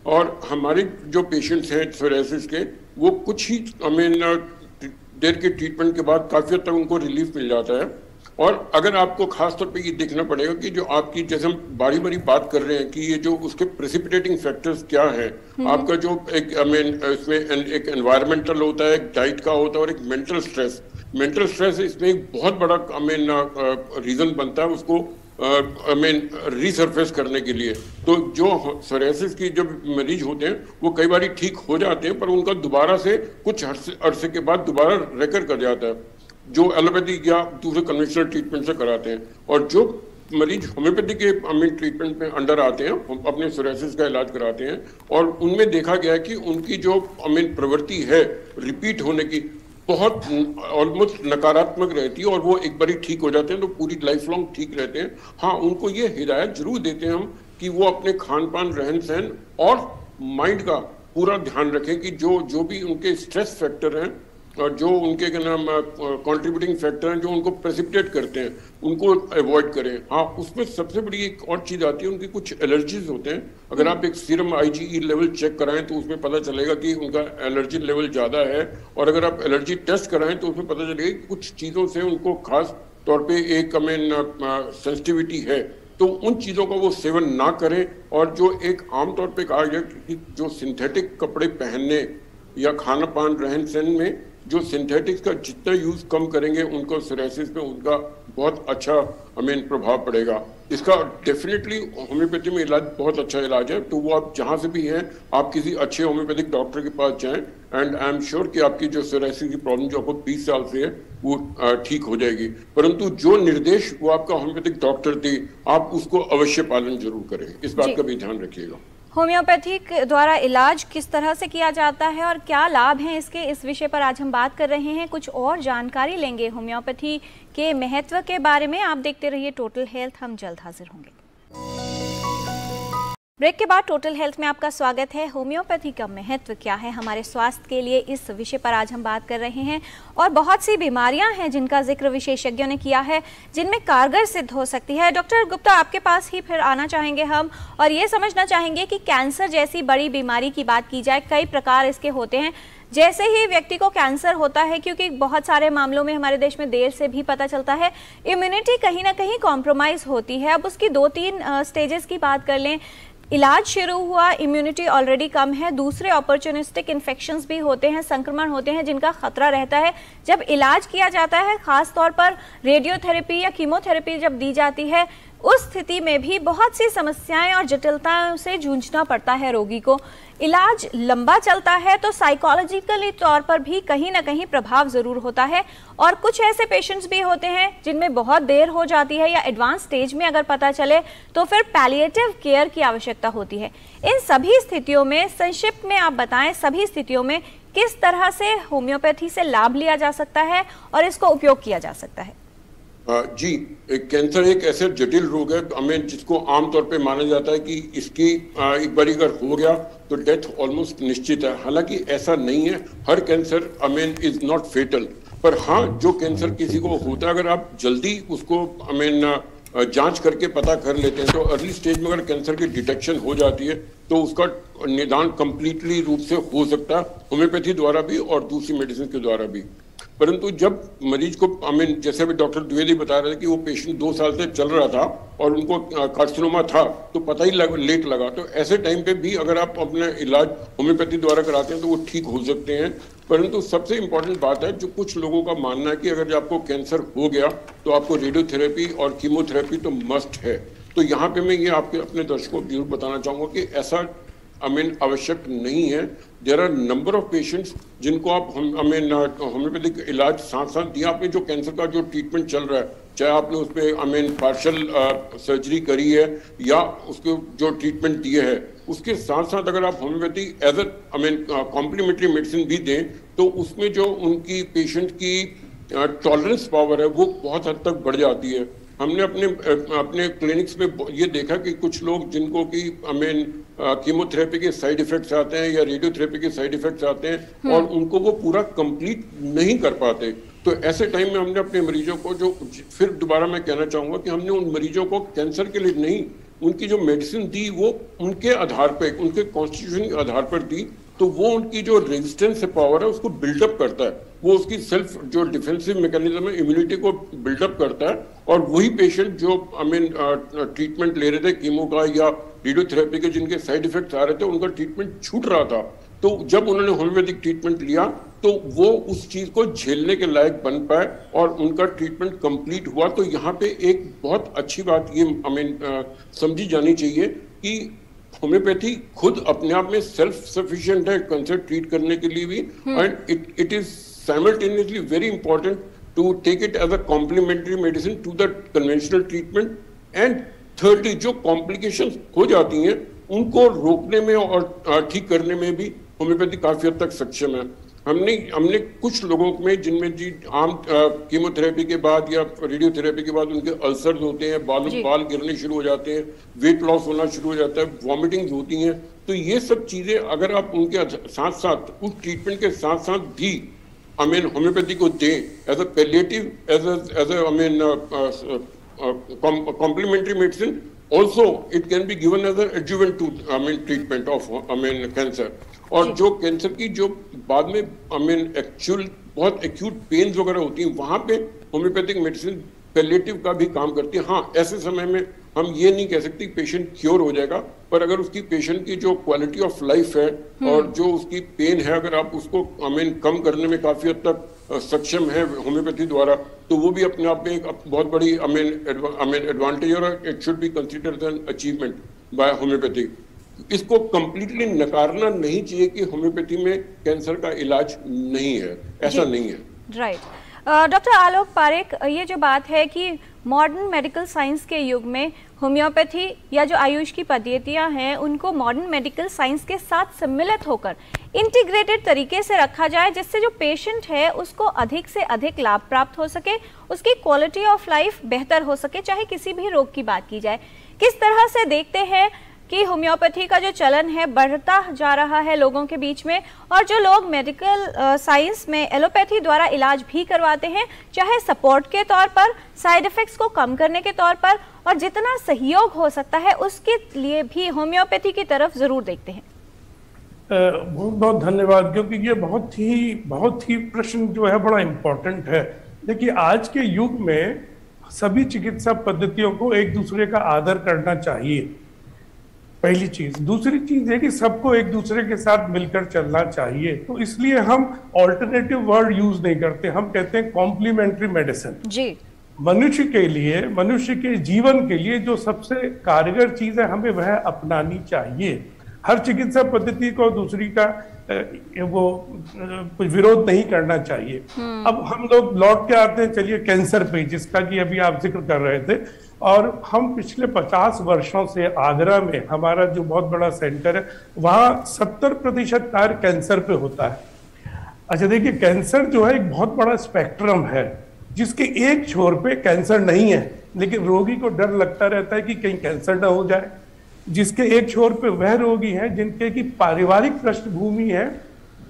और हमारे जो पेशेंट्स हैं सोराइसिस के, वो कुछ ही देर के ट्रीटमेंट के बाद काफ़ी हद तक उनको रिलीफ मिल जाता है। और अगर आपको खास तौर पे ये देखना पड़ेगा कि जो आपकी, जैसे हम बारी बारी बात कर रहे हैं कि ये जो उसके प्रेसिपिटेटिंग फैक्टर्स क्या है, आपका जो एक इसमें एक एनवायरमेंटल होता है, एक डाइट का होता है और एक मेंटल स्ट्रेस इसमें एक बहुत बड़ा रीजन बनता है उसको रिसर्फेस करने के लिए। तो जो सोराइसिस की जब मरीज होते हैं वो कई बार ठीक हो जाते हैं, पर उनका दोबारा से कुछ अरसे के बाद दोबारा रेकर कर जाता है, जो एलोपैथी या दूसरे कन्वेंशनल ट्रीटमेंट से कराते हैं। और जो मरीज होम्योपैथी के ट्रीटमेंट में अंडर आते हैं, अपने सोराइसिस का इलाज कराते हैं, और उनमें देखा गया है कि उनकी जो प्रवृत्ति है रिपीट होने की बहुत ऑलमोस्ट नकारात्मक रहती है, और वो एक बार ठीक हो जाते हैं तो पूरी लाइफ लॉन्ग ठीक रहते हैं। हाँ, उनको ये हिदायत जरूर देते हैं हम कि वो अपने खान पान, रहन सहन और माइंड का पूरा ध्यान रखें कि जो भी उनके स्ट्रेस फैक्टर हैं और जो उनके कंट्रीब्यूटिंग फैक्टर हैं जो उनको प्रेसिपिटेट करते हैं, उनको अवॉइड करें। हाँ, उसमें सबसे बड़ी एक और चीज़ आती है, उनकी कुछ एलर्जीज होते हैं। अगर आप एक सीरम IgE लेवल चेक कराएं तो उसमें पता चलेगा कि उनका एलर्जी लेवल ज़्यादा है, और अगर आप एलर्जी टेस्ट कराएं तो उसमें पता चलेगा कि कुछ चीज़ों से उनको खास तौर पर एक सेंसिटिविटी है। तो उन चीज़ों का वो सेवन ना करें। और जो एक आमतौर पर कहा गया कि जो सिंथेटिक कपड़े पहनने या खाना पान, रहन सहन में जो सिंथेटिक्स का जितना यूज कम करेंगे, उनको सोराइसिस में उनका बहुत अच्छा प्रभाव पड़ेगा। इसका डेफिनेटली होम्योपैथी में इलाज बहुत अच्छा इलाज है। तो वो आप जहाँ से भी हैं, आप किसी अच्छे होम्योपैथिक डॉक्टर के पास जाएं, एंड आई एम श्योर कि आपकी जो सोराइसिस की प्रॉब्लम जो आपको 20 साल से है वो ठीक हो जाएगी। परंतु जो निर्देश वो आपका होम्योपैथिक डॉक्टर दे, आप उसको अवश्य पालन जरूर करें, इस बात का भी ध्यान रखिएगा। होम्योपैथिक द्वारा इलाज किस तरह से किया जाता है और क्या लाभ हैं इसके, इस विषय पर आज हम बात कर रहे हैं। कुछ और जानकारी लेंगे होम्योपैथी के महत्व के बारे में। आप देखते रहिए टोटल हेल्थ, हम जल्द हाजिर होंगे। ब्रेक के बाद टोटल हेल्थ में आपका स्वागत है। होम्योपैथी का महत्व क्या है हमारे स्वास्थ्य के लिए, इस विषय पर आज हम बात कर रहे हैं। और बहुत सी बीमारियां हैं जिनका जिक्र विशेषज्ञों ने किया है, जिनमें कारगर सिद्ध हो सकती है। डॉक्टर गुप्ता, आपके पास ही फिर आना चाहेंगे हम, और ये समझना चाहेंगे कि कैंसर जैसी बड़ी बीमारी की बात की जाए, कई प्रकार इसके होते हैं। जैसे ही व्यक्ति को कैंसर होता है, क्योंकि बहुत सारे मामलों में हमारे देश में देर से भी पता चलता है, इम्यूनिटी कहीं ना कहीं कॉम्प्रोमाइज होती है। अब उसकी 2-3 स्टेजेस की बात कर लें। इलाज शुरू हुआ, इम्यूनिटी ऑलरेडी कम है, दूसरे अपॉर्चुनिस्टिक इन्फेक्शंस भी होते हैं, संक्रमण होते हैं जिनका खतरा रहता है। जब इलाज किया जाता है, खास तौर पर रेडियोथेरेपी या कीमोथेरेपी जब दी जाती है, उस स्थिति में भी बहुत सी समस्याएं और जटिलताओं से जूझना पड़ता है रोगी को। इलाज लंबा चलता है तो साइकोलॉजिकली तौर पर भी कहीं ना कहीं प्रभाव जरूर होता है। और कुछ ऐसे पेशेंट्स भी होते हैं जिनमें बहुत देर हो जाती है, या एडवांस स्टेज में अगर पता चले तो फिर पैलिएटिव केयर की आवश्यकता होती है। इन सभी स्थितियों में संक्षिप्त में आप बताएं, सभी स्थितियों में किस तरह से होम्योपैथी से लाभ लिया जा सकता है और इसको उपयोग किया जा सकता है? जी, कैंसर एक ऐसा जटिल रोग है जिसको आमतौर पे माना जाता है कि इसकी एक बार अगर हो गया तो डेथ ऑलमोस्ट निश्चित है। हालांकि ऐसा नहीं है, हर कैंसर इज नॉट फेटल। पर हाँ, जो कैंसर किसी को होता है, अगर आप जल्दी उसको जांच करके पता कर लेते हैं, तो अर्ली स्टेज में अगर कैंसर की डिटेक्शन हो जाती है तो उसका निदान कंप्लीटली रूप से हो सकता है, होम्योपैथी द्वारा भी और दूसरी मेडिसिन के द्वारा भी। परंतु जब मरीज को जैसे अभी डॉक्टर द्विवेदी बता रहे थे कि वो पेशेंट 2 साल से चल रहा था और उनको कार्सिनोमा था तो पता ही लेट लगा, तो ऐसे टाइम पे भी अगर आप अपना इलाज होम्योपैथी द्वारा कराते हैं तो वो ठीक हो सकते हैं। परंतु सबसे इंपॉर्टेंट बात है, जो कुछ लोगों का मानना है कि अगर आपको कैंसर हो गया तो आपको रेडियोथेरेपी और कीमोथेरेपी तो मस्ट है। तो यहाँ पे मैं ये आपके अपने दर्शकों को जरूर बताना चाहूँगा कि ऐसा आवश्यक नहीं है। There are number of patients जिनको आप होम्योपैथिक इलाज साथ साथ दिया, आपने जो कैंसर का जो ट्रीटमेंट चल रहा है, चाहे आपने उस पर पार्शल सर्जरी करी है या उसके जो ट्रीटमेंट दिए है, उसके साथ साथ अगर आप homeopathy as a complementary medicine भी दें तो उसमें जो उनकी पेशेंट की टॉलरेंस पावर है वो बहुत हद तक बढ़ जाती है। हमने अपने क्लिनिक्स में ये देखा कि कुछ लोग जिनको कि कीमोथेरेपी के साइड इफेक्ट्स आते हैं या रेडियोथेरेपी के साइड इफेक्ट्स आते हैं और उनको वो पूरा कंप्लीट नहीं कर पाते। तो ऐसे टाइम में हमने अपने मरीजों को जो, फिर दोबारा मैं कहना चाहूँगा कि हमने उन मरीजों को कैंसर के लिए नहीं, उनकी जो मेडिसिन दी वो उनके आधार पर, उनके कॉन्स्टिट्यूशन के आधार पर दी, तो वो उनकी जो रेजिस्टेंस पावर है उसको बिल्डअप करता है, वो उसकी सेल्फ जो डिफेंसिव मैकेनिज्म है इम्यूनिटी को बिल्डअप करता है। और वही पेशेंट जो ट्रीटमेंट ले रहे थे कीमो का या रेडियोथेरेपी के, जिनके साइड इफेक्ट्स आ रहे थे, उनका ट्रीटमेंट छूट रहा था, तो जब उन्होंने होम्योपैथिक ट्रीटमेंट लिया तो वो उस चीज को झेलने के लायक बन पाए और उनका ट्रीटमेंट कंप्लीट हुआ। तो यहाँ पे एक बहुत अच्छी बात ये समझी जानी चाहिए कि होम्योपैथी खुद अपने आप में सेल्फ सफिशिएंट है कैंसर ट्रीट करने के लिए भी, and it is simultaneously very important to take it as a complementary medicine to the conventional treatment. And thirdly, जो कॉम्प्लिकेशंस हो जाती हैं उनको रोकने में और ठीक करने में भी होम्योपैथी काफी हद तक सक्षम है। हमने कुछ लोगों में जिनमें जी आम कीमोथेरेपी के बाद या रेडियोथेरेपी के बाद उनके अल्सर्स होते हैं, बाल गिरने शुरू हो जाते हैं, वेट लॉस होना शुरू हो जाता है, वॉमिटिंग होती हैं, तो ये सब चीजें अगर आप उनके साथ साथ उस ट्रीटमेंट के साथ साथ भी होम्योपैथी को दें as a palliative, as complementary medicine, also it can be given as an adjuvant to treatment of cancer। और जो कैंसर की जो बाद में एक्चुअल बहुत एक्यूट पेन्स वगैरह होती हैं, वहां पे होम्योपैथिक मेडिसिन पैलिएटिव का भी काम करती है। हाँ, ऐसे समय में हम ये नहीं कह सकते पेशेंट क्योर हो जाएगा, पर अगर उसकी पेशेंट की जो क्वालिटी ऑफ लाइफ है और जो उसकी पेन है, अगर आप उसको कम करने में काफी हद तक सक्षम है होम्योपैथी द्वारा, तो वो भी अपने आप में एक बहुत बड़ी एडवांटेज और it should be considered an achievement by homeopathy. इसको कंप्लीटली नकारना नहीं चाहिए कि होम्योपैथी में कैंसर का इलाज नहीं है, ऐसा नहीं है। राइट। डॉक्टर आलोक पारेख, ये जो बात है कि मॉडर्न मेडिकल साइंस के युग में होम्योपैथी या जो आयुष की पद्धतियां हैं उनको मॉडर्न मेडिकल साइंस के साथ सम्मिलित होकर इंटीग्रेटेड तरीके से रखा जाए, जिससे जो पेशेंट है उसको अधिक से अधिक लाभ प्राप्त हो सके, उसकी क्वालिटी ऑफ लाइफ बेहतर हो सके, चाहे किसी भी रोग की बात की जाए। किस तरह से देखते हैं कि होम्योपैथी का जो चलन है बढ़ता जा रहा है लोगों के बीच में, और जो लोग मेडिकल साइंस में एलोपैथी द्वारा इलाज भी करवाते हैं, चाहे सपोर्ट के तौर पर, साइड इफेक्ट्स को कम करने के तौर पर, और जितना सहयोग हो सकता है उसके लिए भी होम्योपैथी की तरफ जरूर देखते हैं। बहुत बहुत धन्यवाद, क्योंकि ये बहुत ही प्रश्न जो है बड़ा इम्पोर्टेंट है। देखिए, आज के युग में सभी चिकित्सा पद्धतियों को एक दूसरे का आदर करना चाहिए, पहली चीज। दूसरी चीज है कि सबको एक दूसरे के साथ मिलकर चलना चाहिए। तो इसलिए हम ऑल्टरनेटिव वर्ड यूज नहीं करते, हम कहते हैं कॉम्प्लीमेंट्री मेडिसिन। जी, मनुष्य के लिए, मनुष्य के जीवन के लिए जो सबसे कारगर चीज है हमें वह अपनानी चाहिए। हर चिकित्सा पद्धति को दूसरी का वो कुछ विरोध नहीं करना चाहिए। अब हम लोग लौट के आते हैं, चलिए कैंसर पे, जिसका कि अभी आप जिक्र कर रहे थे। और हम पिछले 50 वर्षों से आगरा में हमारा जो बहुत बड़ा सेंटर है, वहाँ 70% कार्य कैंसर पे होता है। अच्छा देखिए, कैंसर जो है एक बहुत बड़ा स्पेक्ट्रम है, जिसके एक छोर पे कैंसर नहीं है, लेकिन रोगी को डर लगता रहता है कि कहीं कैंसर ना हो जाए। जिसके एक छोर पे वह रोगी हैं जिनके की पारिवारिक पृष्ठभूमि है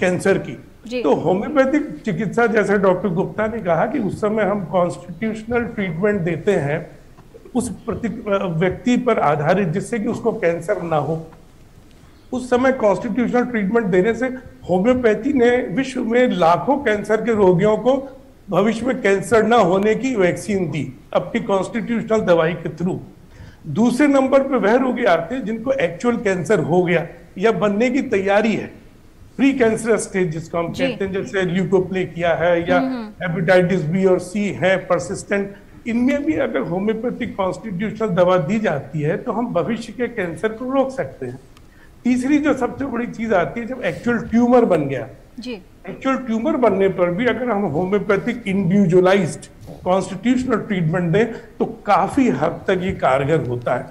कैंसर की। तो होम्योपैथिक चिकित्सा, जैसे डॉक्टर गुप्ता ने कहा कि उस समय हम कॉन्स्टिट्यूशनल ट्रीटमेंट देते हैं उस व्यक्ति पर आधारित, जिससे कि उसको कैंसर ना हो। उस समय कॉन्स्टिट्यूशनल ट्रीटमेंट देने से होम्योपैथी ने विश्व में लाखों कैंसर के रोगियों को भविष्य में कैंसर ना होने की वैक्सीन दी अपनी कॉन्स्टिट्यूशनल दवाई के थ्रू। दूसरे नंबर पे वह रोगी आते हैं जिनको एक्चुअल कैंसर हो गया या बनने की तैयारी है, प्री कैंसर स्टेज जिसको हम कहते हैं, जैसे ल्यूकोप्लेकिया है या हेपेटाइटिस बी और सी है परसिस्टेंट। इनमें भी अगर होम्योपैथिक कॉन्स्टिट्यूशनल दवा दी जाती है तो हम भविष्य के कैंसर को रोक सकते हैं। तीसरी जो सबसे बड़ी चीज आती है, जब एक्चुअल ट्यूमर बन गया जी, एक्चुअल ट्यूमर बनने पर भी अगर हम होम्योपैथिक इंडिविजुअलाइज्ड कॉन्स्टिट्यूशनल ट्रीटमेंट दें तो काफी हद तक ये कारगर होता है।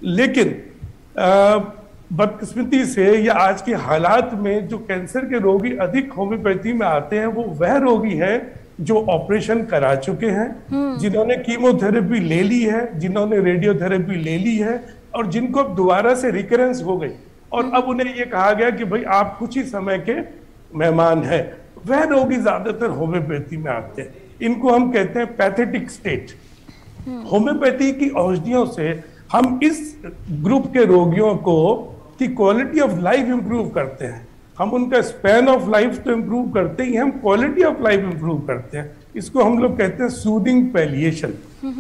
लेकिन बदकिस्मती से या आज के हालात में जो कैंसर के रोगी अधिक होम्योपैथी में आते हैं वो वह रोगी है जो ऑपरेशन करा चुके हैं, जिन्होंने कीमोथेरेपी ले ली है, जिन्होंने रेडियोथेरेपी ले ली है और जिनको अब दोबारा से रिकरेंस हो गई और अब उन्हें ये कहा गया कि भाई आप कुछ ही समय के मेहमान हैं। वह रोगी ज्यादातर होम्योपैथी में आते हैं। इनको हम कहते हैं पैथेटिक स्टेट। होम्योपैथी की औषधियों से हम इस ग्रुप के रोगियों को की क्वालिटी ऑफ लाइफ इंप्रूव करते हैं। हम उनका स्पैन ऑफ लाइफ तो इंप्रूव करते ही, हम क्वालिटी ऑफ लाइफ इंप्रूव करते हैं। इसको हम लोग कहते हैं सूदिंग पैलिएशन।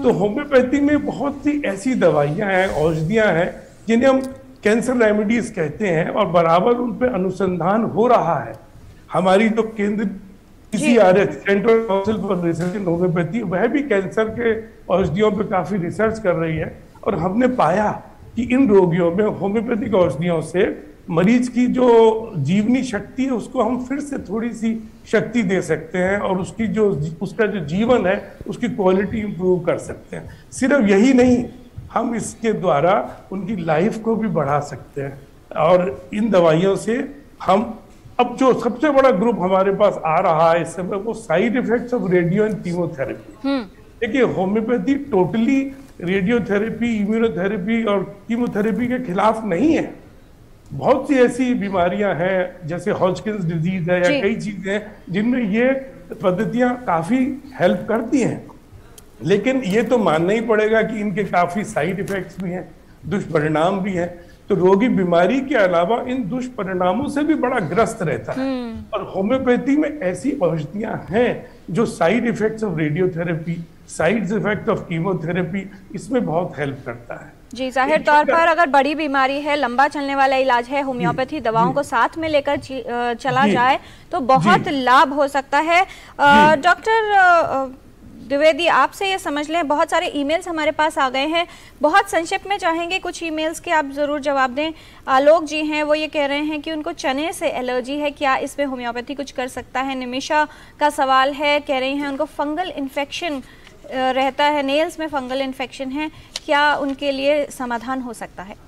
तो होम्योपैथी में बहुत सी ऐसी दवाइयां हैं, औषधियां हैं जिन्हें हम कैंसर रेमेडीज कहते हैं और बराबर उन पर अनुसंधान हो रहा है। हमारी जो केंद्र CCRH central council for research in homeopathy, वह भी कैंसर के औषधियों पे काफी रिसर्च कर रही है और हमने पाया कि इन रोगियों में होम्योपैथिक औषधियों से मरीज की जो जीवनी शक्ति है उसको हम फिर से थोड़ी सी शक्ति दे सकते हैं और उसका जो जीवन है उसकी क्वालिटी इंप्रूव कर सकते हैं। सिर्फ यही नहीं, हम इसके द्वारा उनकी लाइफ को भी बढ़ा सकते हैं। और इन दवाइयों से हम अब जो सबसे बड़ा ग्रुप हमारे पास आ रहा है इस समय वो side effects of radio and chemotherapy. देखिए होम्योपैथी टोटली रेडियोथेरेपी, इम्यूनोथेरेपी और कीमोथेरेपी के खिलाफ नहीं है। बहुत सी ऐसी बीमारियां हैं जैसे हॉजकिंस डिजीज है या कई चीजें हैं जिनमें ये पद्धतियां काफी हेल्प करती हैं, लेकिन ये तो मानना ही पड़ेगा कि इनके काफी साइड इफेक्ट्स भी हैं, दुष्परिणाम भी हैं। तो रोगी बीमारी के अलावा इन दुष्परिणामों से भी बड़ा ग्रस्त रहता है। और होम्योपैथी में ऐसी औषधियां हैं जो side effects of radiotherapy, side effect of chemotherapy, इसमें बहुत हेल्प करता है। जी, जाहिर तौर पर अगर बड़ी बीमारी है, लंबा चलने वाला इलाज है, होम्योपैथी दवाओं को साथ में लेकर चला जाए तो बहुत लाभ हो सकता है। डॉक्टर द्विवेदी, आपसे ये समझ लें, बहुत सारे ईमेल्स हमारे पास आ गए हैं, बहुत संक्षिप्त में चाहेंगे कुछ ईमेल्स के आप ज़रूर जवाब दें। आलोक जी हैं, वो ये कह रहे हैं कि उनको चने से एलर्जी है, क्या इसमें होम्योपैथी कुछ कर सकता है? निमिषा का सवाल है, कह रही हैं उनको फंगल इन्फेक्शन रहता है, नेल्स में फंगल इन्फेक्शन है, क्या उनके लिए समाधान हो सकता है?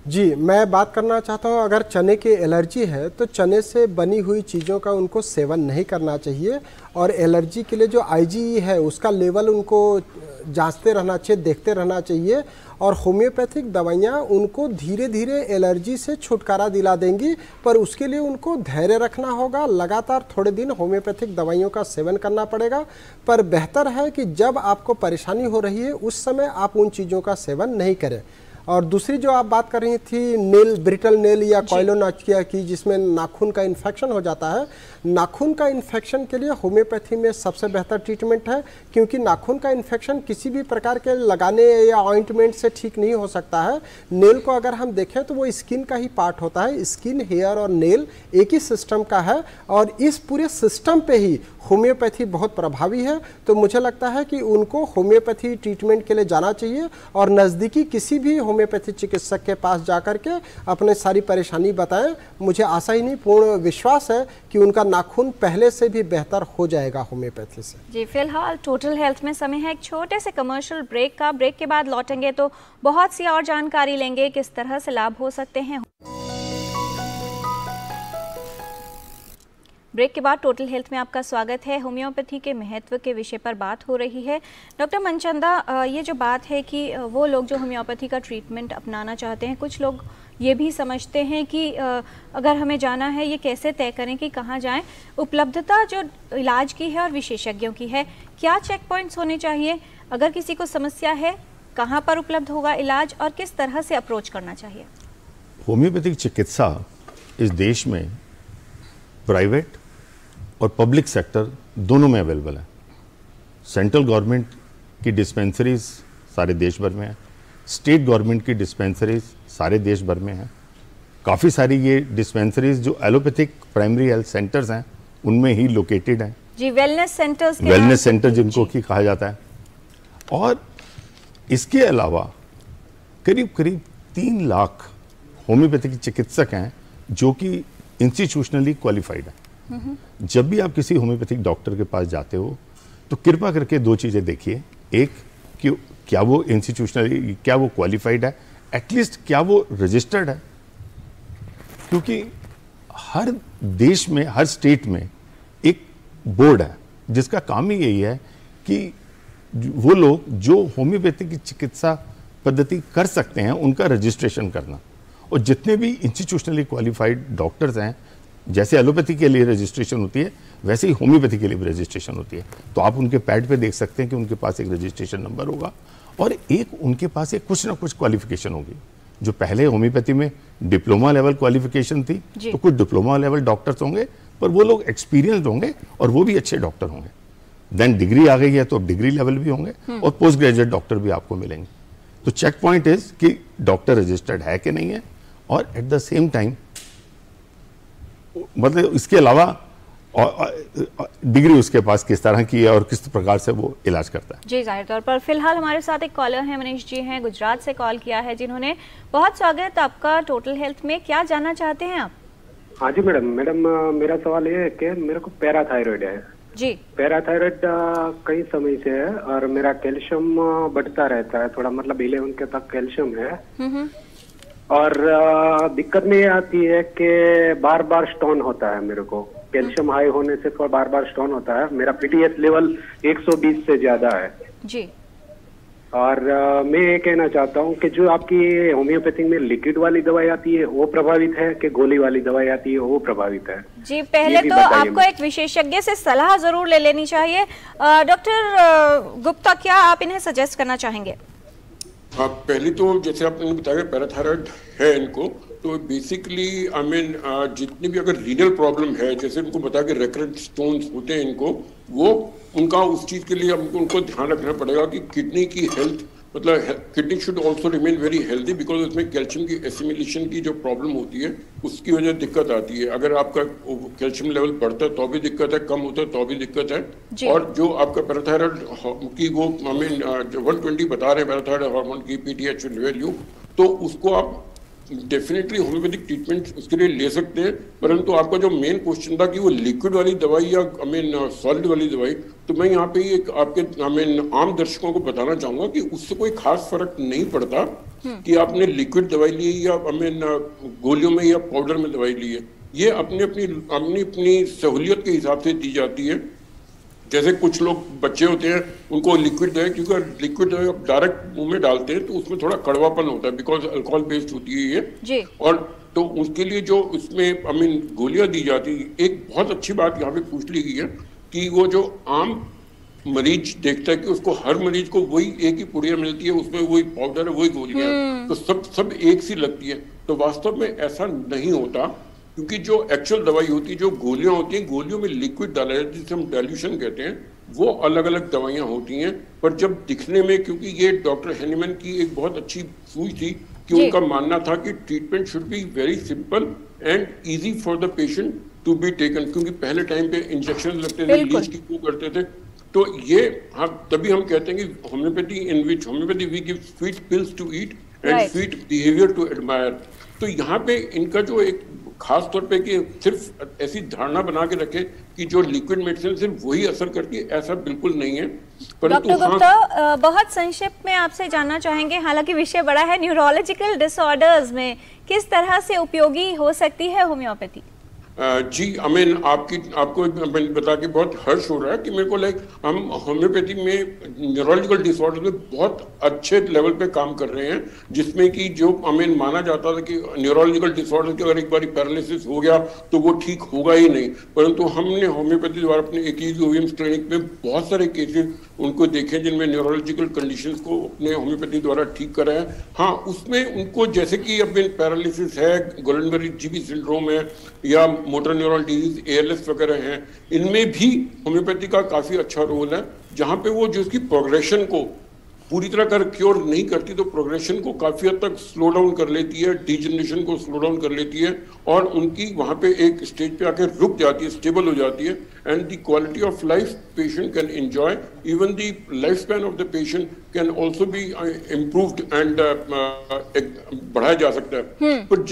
जी, मैं बात करना चाहता हूँ, अगर चने की एलर्जी है तो चने से बनी हुई चीज़ों का उनको सेवन नहीं करना चाहिए और एलर्जी के लिए जो IgE है उसका लेवल उनको जांचते रहना चाहिए, देखते रहना चाहिए। और होम्योपैथिक दवाइयाँ उनको धीरे धीरे एलर्जी से छुटकारा दिला देंगी, पर उसके लिए उनको धैर्य रखना होगा, लगातार थोड़े दिन होम्योपैथिक दवाइयों का सेवन करना पड़ेगा। पर बेहतर है कि जब आपको परेशानी हो रही है उस समय आप उन चीज़ों का सेवन नहीं करें। और दूसरी जो आप बात कर रही थी नेल, ब्रिटल नेल या कॉइलोनाचिया की, जिसमें नाखून का इन्फेक्शन हो जाता है, नाखून का इन्फेक्शन के लिए होम्योपैथी में सबसे बेहतर ट्रीटमेंट है, क्योंकि नाखून का इन्फेक्शन किसी भी प्रकार के लगाने या ऑइंटमेंट से ठीक नहीं हो सकता है। नेल को अगर हम देखें तो वो स्किन का ही पार्ट होता है, स्किन, हेयर और नेल एक ही सिस्टम का है और इस पूरे सिस्टम पे ही होम्योपैथी बहुत प्रभावी है। तो मुझे लगता है कि उनको होम्योपैथी ट्रीटमेंट के लिए जाना चाहिए और नज़दीकी किसी भी होम्योपैथी चिकित्सक के पास जाकर के अपने सारी परेशानी बताएं। मुझे आशा ही नहीं, पूर्ण विश्वास है कि उनका नाखून पहले से भी बेहतर हो जाएगा होम्योपैथी से। जी, फिलहाल टोटल हेल्थ में समय है एक छोटे से कमर्शियल ब्रेक का। ब्रेक के बाद लौटेंगे तो बहुत सी और जानकारी लेंगे किस तरह से लाभ हो सकते हैं। ब्रेक के बाद टोटल हेल्थ में आपका स्वागत है। होम्योपैथी के महत्व के विषय पर बात हो रही है। डॉक्टर मनचंदा, ये जो बात है कि वो लोग जो होम्योपैथी का ट्रीटमेंट अपनाना चाहते हैं, कुछ लोग ये भी समझते हैं कि अगर हमें जाना है ये कैसे तय करें कि कहाँ जाएं? उपलब्धता जो इलाज की है और विशेषज्ञों की है, क्या चेक पॉइंट्स होने चाहिए? अगर किसी को समस्या है, कहाँ पर उपलब्ध होगा इलाज और किस तरह से अप्रोच करना चाहिए? होम्योपैथिक चिकित्सा इस देश में प्राइवेट और पब्लिक सेक्टर दोनों में अवेलेबल है। सेंट्रल गवर्नमेंट की डिस्पेंसरीज सारे देश भर में है, स्टेट गवर्नमेंट की डिस्पेंसरीज सारे देश भर में है। काफ़ी सारी ये डिस्पेंसरीज जो एलोपैथिक प्राइमरी हेल्थ सेंटर्स हैं उनमें ही लोकेटेड हैं जी, वेलनेस सेंटर्स, वेलनेस सेंटर जिनको की कहा जाता है। और इसके अलावा करीब करीब 3 लाख होम्योपैथिक चिकित्सक हैं जो कि इंस्टीट्यूशनली क्वालिफाइड हैं। जब भी आप किसी होम्योपैथिक डॉक्टर के पास जाते हो तो कृपा करके 2 चीज़ें देखिए, एक कि क्या वो इंस्टीट्यूशनली, क्या वो क्वालिफाइड है, एटलीस्ट क्या वो रजिस्टर्ड है, क्योंकि हर देश में, हर स्टेट में एक बोर्ड है जिसका काम ही यही है कि वो लोग जो होम्योपैथी की चिकित्सा पद्धति कर सकते हैं उनका रजिस्ट्रेशन करना। और जितने भी इंस्टीट्यूशनली क्वालिफाइड डॉक्टर्स हैं, जैसे एलोपैथी के लिए रजिस्ट्रेशन होती है वैसे ही होम्योपैथी के लिए भी रजिस्ट्रेशन होती है। तो आप उनके पैड पे देख सकते हैं कि उनके पास एक रजिस्ट्रेशन नंबर होगा और एक उनके पास एक कुछ ना कुछ क्वालिफिकेशन होगी। जो पहले होम्योपैथी में डिप्लोमा लेवल क्वालिफिकेशन थी, तो कुछ डिप्लोमा लेवल डॉक्टर्स होंगे, पर वो लोग एक्सपीरियंस्ड होंगे और वो भी अच्छे डॉक्टर होंगे। देन डिग्री आ गई है तो डिग्री लेवल भी होंगे और पोस्ट ग्रेजुएट डॉक्टर भी आपको मिलेंगे। तो चेक पॉइंट इज कि डॉक्टर रजिस्टर्ड है कि नहीं है, और एट द सेम टाइम मतलब इसके अलावा डिग्री उसके पास किस तरह की है और किस प्रकार से वो इलाज करता है। जी, जाहिर तौर पर फिलहाल हमारे साथ एक कॉलर है, मनीष जी हैं, गुजरात से कॉल किया है, जिन्होंने बहुत स्वागत आपका टोटल हेल्थ में। क्या जानना चाहते हैं आप? हाँ जी मैडम, मेरा सवाल ये है कि मेरे को पैराथायराइड है जी। पैराथायराइड कई समय से है और मेरा कैल्शियम बढ़ता रहता है, थोड़ा मतलब 11 के तक कैल्शियम है। और दिक्कत में ये आती है कि बार बार स्टोन होता है मेरे को, कैल्शियम हाई होने से बार बार स्टोन होता है। मेरा पीटीएस लेवल 120 से ज्यादा है जी। और मैं ये कहना चाहता हूँ कि जो आपकी होम्योपैथिक में लिक्विड वाली दवाई आती है वो प्रभावित है कि गोली वाली दवाई आती है वो प्रभावित है? जी, पहले तो आपको एक विशेषज्ञ से सलाह जरूर ले लेनी चाहिए। डॉक्टर गुप्ता, क्या आप इन्हें सजेस्ट करना चाहेंगे? हाँ, पहले तो जैसे आपने बताया पैराथायराइड है इनको, तो बेसिकली आई मीन जितनी भी अगर रीनल प्रॉब्लम है, जैसे उनको बताया कि रेकरेंट स्टोन्स होते हैं इनको, वो उनका उस चीज के लिए उनको ध्यान रखना पड़ेगा कि किडनी की हेल्थ, मतलब kidney should also remain very healthy, because उसमें कैल्शियम की एसिमिलेशन की जो प्रॉब्लम होती है उसकी वजह दिक्कत आती है। अगर आपका कैल्शियम लेवल बढ़ता है तो भी दिक्कत है, कम होता है तो भी दिक्कत है। और जो आपका पैराथायराइड की वो आई मीन 120 बता रहे हैं पैराथायराइड हार्मोन की पीटीएच वैल्यू, तो उसको आप डेफिनेटली होम्योपैथिक ट्रीटमेंट उसके लिए ले सकते हैं। परंतु आपका जो मेन क्वेश्चन था कि वो लिक्विड वाली दवाई या आई मीन सॉलिड वाली दवाई, तो मैं यहाँ पे एक आपके आई मीन आम दर्शकों को बताना चाहूंगा कि उससे कोई खास फर्क नहीं पड़ता कि आपने लिक्विड दवाई ली है या आई मीन गोलियों में या पाउडर में दवाई ली है। ये अपनी अपनी सहूलियत के हिसाब से दी जाती है। जैसे कुछ लोग बच्चे होते हैं उनको लिक्विड दवाई, क्योंकि लिक्विड दवाई आप डायरेक्ट मुंह में डालते हैं तो उसमें थोड़ा कड़वापन होता है, बिकॉज अल्कोहल बेस्ड होती है ये। और तो उसके लिए जो उसमें आई मीन गोलियां दी जाती है, एक बहुत अच्छी बात यहाँ पे पूछ ली गई है कि वो जो आम मरीज देखता है कि उसको हर मरीज को वही एक ही पुड़िया मिलती है, उसमें वही पाउडर है, वही गोलियां, तो सब एक सी लगती है। तो वास्तव में ऐसा नहीं होता, क्योंकि जो एक्चुअल दवाई होती है, जो गोलियां होती हैं, गोलियों में लिक्विड डाला जाता है जिसे हम डाइल्यूशन कहते हैं, वो अलग अलग दवाइयां होती हैं। पर जब दिखने में, क्योंकि ये डॉक्टर हैनीमैन की एक बहुत अच्छी सूझ थी कि उनका मानना था कि treatment should be very simple and easy for the patient to be taken, क्योंकि पहले टाइम पे इंजेक्शन लगते थे, लीच की वो करते थे। तो ये तभी हम कहते हैं कि homeopathy in which homeopathy we give sweet pills to eat and sweet behaviour to admire. तो यहाँ पे इनका जो एक खास तौर पे कि सिर्फ ऐसी धारणा बना के रखे कि जो लिक्विड मेडिसिन सिर्फ वही असर करती है, ऐसा बिल्कुल नहीं है। डॉक्टर गुप्ता, बहुत संक्षिप्त में आपसे जानना चाहेंगे, हालांकि विषय बड़ा है, न्यूरोलॉजिकल डिसऑर्डर्स में किस तरह से उपयोगी हो सकती है होम्योपैथी? जी, अमीन आपको बता के बहुत हर्ष हो रहा है कि मेरे को हम होम्योपैथी में न्यूरोलॉजिकल डिसऑर्डर में बहुत अच्छे लेवल पे काम कर रहे हैं, जिसमें कि जो अमीन माना जाता था कि न्यूरोलॉजिकल डिसऑर्डर की अगर एक बार पैरालिसिस हो गया तो वो ठीक होगा ही नहीं, परंतु हमने होम्योपैथी द्वारा अपने AKG OVM's क्लिनिक में बहुत सारे केसेस उनको देखें जिनमें न्यूरोलॉजिकल कंडीशंस को अपने होम्योपैथी द्वारा ठीक करा है। हाँ, उसमें उनको जैसे कि अब पैरालिसिस है, गुलेनबर्ग-ज़ीबी सिंड्रोम है या मोटर न्यूरल डिजीज ALS वगैरह हैं, इनमें भी होम्योपैथी का काफ़ी अच्छा रोल है, जहाँ पे वो जो उसकी प्रोग्रेशन को पूरी तरह कर क्योर नहीं करती तो प्रोग्रेशन को काफी हद तक स्लो डाउन कर लेती है, डीजनरेशन को स्लो डाउन कर लेती है और उनकी वहां पे एक स्टेज पे आके रुक जाती है, स्टेबल हो जाती है and the quality of life patient can enjoy, even the life span of the patient can also be improved and बढ़ाया जा सकता है। पर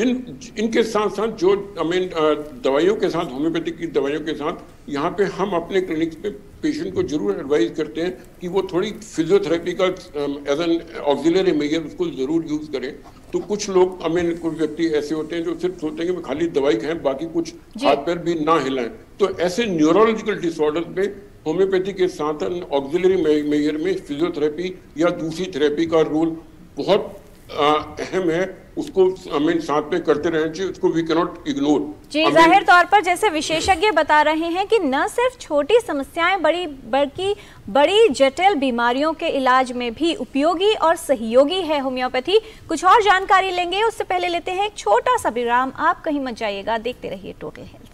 इनके साथ साथ जो दवाइयों के साथ, होम्योपैथिक की दवाइयों के साथ यहाँ पे हम अपने क्लिनिक्स पे पेशेंट को जरूर एडवाइज करते हैं कि वो थोड़ी फिजियोथेरेपी का एज एन ऑक्सिलरी मेजर उसको जरूर यूज करें। तो कुछ लोग कुछ व्यक्ति ऐसे होते हैं जो सिर्फ सोचते हैं कि खाली दवाई खाएं, बाकी कुछ हाथ पैर भी ना हिलाएं। तो ऐसे न्यूरोलॉजिकल डिसऑर्डर पे होम्योपैथी के साथ ऑक्सिलरी मेजर में फिजियोथेरेपी या दूसरी थेरेपी का रोल बहुत अहम है, उसको साथ में करते रहना चाहिए, उसको वी कैन नॉट इग्नोर। जी, जाहिर तौर पर जैसे विशेषज्ञ बता रहे हैं कि न सिर्फ छोटी समस्याएं बल्कि बड़ी जटिल बीमारियों के इलाज में भी उपयोगी और सहयोगी है होम्योपैथी। कुछ और जानकारी लेंगे, उससे पहले लेते हैं एक छोटा सा विराम। आप कहीं मत जाइएगा, देखते रहिए टोटल हेल्थ।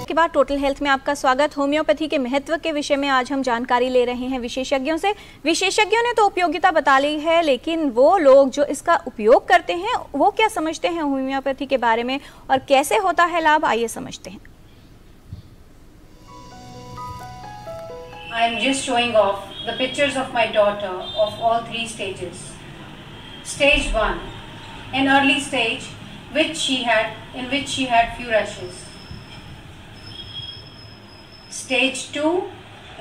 के बाद टोटल हेल्थ में आपका स्वागत। होम्योपैथी के महत्व के विषय में आज हम जानकारी ले रहे हैं विशेषज्ञों से। विशेषज्ञों ने तो उपयोगिता बता ली है, लेकिन वो लोग जो इसका उपयोग करते हैं वो क्या समझते हैं होम्योपैथी के बारे में और कैसे होता है लाभ, आइए समझते हैं। I am just showing off the pictures of my daughter of all 3 stages. Stage 1, an early stage in which she had few rashes. Stage 2,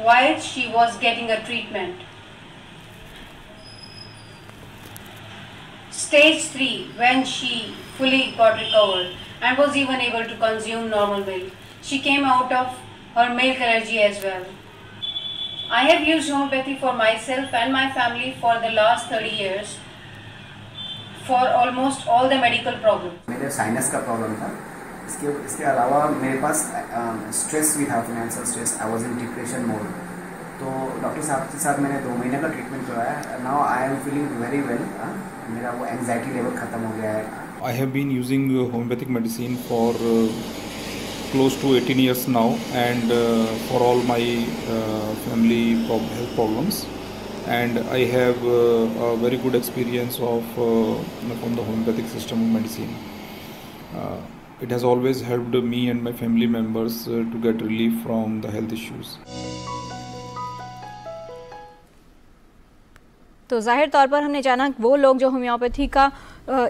while she was getting a treatment. Stage 3, when she fully got recovered and was even able to consume normal milk. She came out of her milk allergy as well. I have used homeopathy for myself and my family for the last 30 years for almost all the medical problems. मेरे sinus का problem था, इसके अलावा मेरे पास stress भी था, financial stress. I was in depression mode. तो डॉक्टर साहब के साथ मैंने 2 महीने का ट्रीटमेंट करवाया। Now I am feeling very well. मेरा वो एंजाइटी लेवल ख़त्म हो गया है। I have been using homeopathic medicine for close to 18 years now, and for all my family health problems, and I have a very good experience of from the homeopathic system of medicine. It has always helped me and my family members to get relief from the health issues. तो जाहिर तौर पर हमने जाना वो लोग जो homeopathy का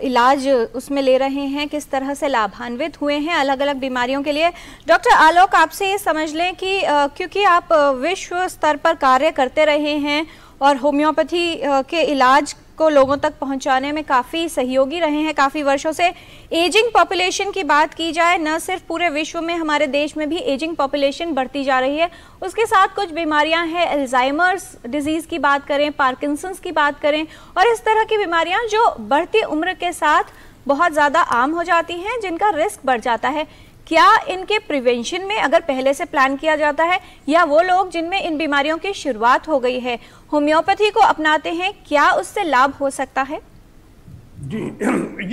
इलाज उसमें ले रहे हैं किस तरह से लाभान्वित हुए हैं अलग अलग बीमारियों के लिए। डॉक्टर आलोक, आपसे ये समझ लें कि क्योंकि आप विश्व स्तर पर कार्य करते रहे हैं और होम्योपैथी के इलाज को लोगों तक पहुंचाने में काफ़ी सहयोगी रहे हैं काफ़ी वर्षों से। एजिंग पॉपुलेशन की बात की जाए, न सिर्फ पूरे विश्व में, हमारे देश में भी एजिंग पॉपुलेशन बढ़ती जा रही है। उसके साथ कुछ बीमारियां हैं, अल्जाइमर्स डिजीज़ की बात करें, पार्किंसंस की बात करें, और इस तरह की बीमारियां जो बढ़ती उम्र के साथ बहुत ज़्यादा आम हो जाती हैं, जिनका रिस्क बढ़ जाता है। क्या इनके प्रिवेंशन में अगर पहले से प्लान किया जाता है, या वो लोग जिनमें इन बीमारियों की शुरुआत हो गई है होम्योपैथी को अपनाते हैं, क्या उससे लाभ हो सकता है? जी,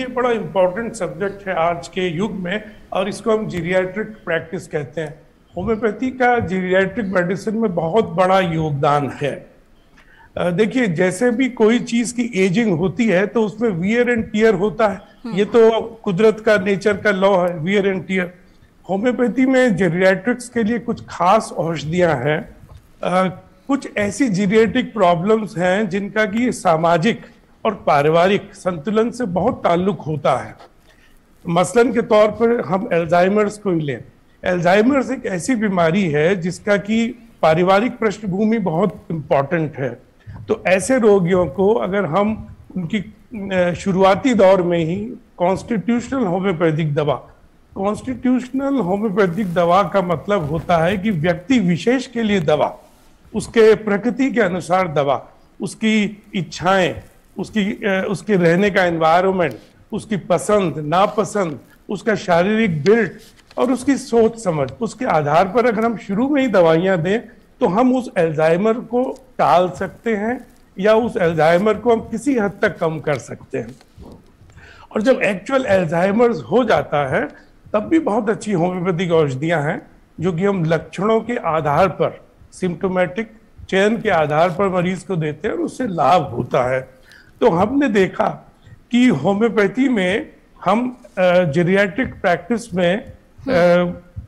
ये बड़ा इम्पोर्टेंट सब्जेक्ट है आज के युग में, और इसको हम जीरियाट्रिक प्रैक्टिस कहते हैं। होम्योपैथी का जीरियाट्रिक मेडिसिन में बहुत बड़ा योगदान है। देखिए, जैसे भी कोई चीज की एजिंग होती है तो उसमें वियर एंड टियर होता है। ये तो कुदरत का, नेचर का लॉ है, वियर एंड टियर। होम्योपैथी में जीरियाट्रिक्स के लिए कुछ खास औषधियां हैं। कुछ ऐसी जीरियाट्रिक प्रॉब्लम्स हैं जिनका कि सामाजिक और पारिवारिक संतुलन से बहुत ताल्लुक होता है। मसलन के तौर पर हम अल्जाइमर्स को ही लें। अल्जाइमर्स एक ऐसी बीमारी है जिसका कि पारिवारिक पृष्ठभूमि बहुत इम्पॉर्टेंट है। तो ऐसे रोगियों को अगर हम उनकी शुरुआती दौर में ही कॉन्स्टिट्यूशनल होम्योपैथिक दवा का मतलब होता है कि व्यक्ति विशेष के लिए दवा, उसके प्रकृति के अनुसार दवा, उसकी इच्छाएं, उसके रहने का एनवायरनमेंट, उसकी पसंद नापसंद, उसका शारीरिक बिल्ड और उसकी सोच समझ, उसके आधार पर अगर हम शुरू में ही दवाइयां दें तो हम उस एल्जाइमर को टाल सकते हैं या उस एल्जाइमर को हम किसी हद तक कम कर सकते हैं। और जब एक्चुअल एल्जाइमर्स हो जाता है तब भी बहुत अच्छी होम्योपैथिक औषधियां हैं जो कि हम लक्षणों के आधार पर, सिम्टोमेटिक चयन के आधार पर मरीज को देते हैं और उससे लाभ होता है। तो हमने देखा कि होम्योपैथी में हम जेरियाट्रिक प्रैक्टिस में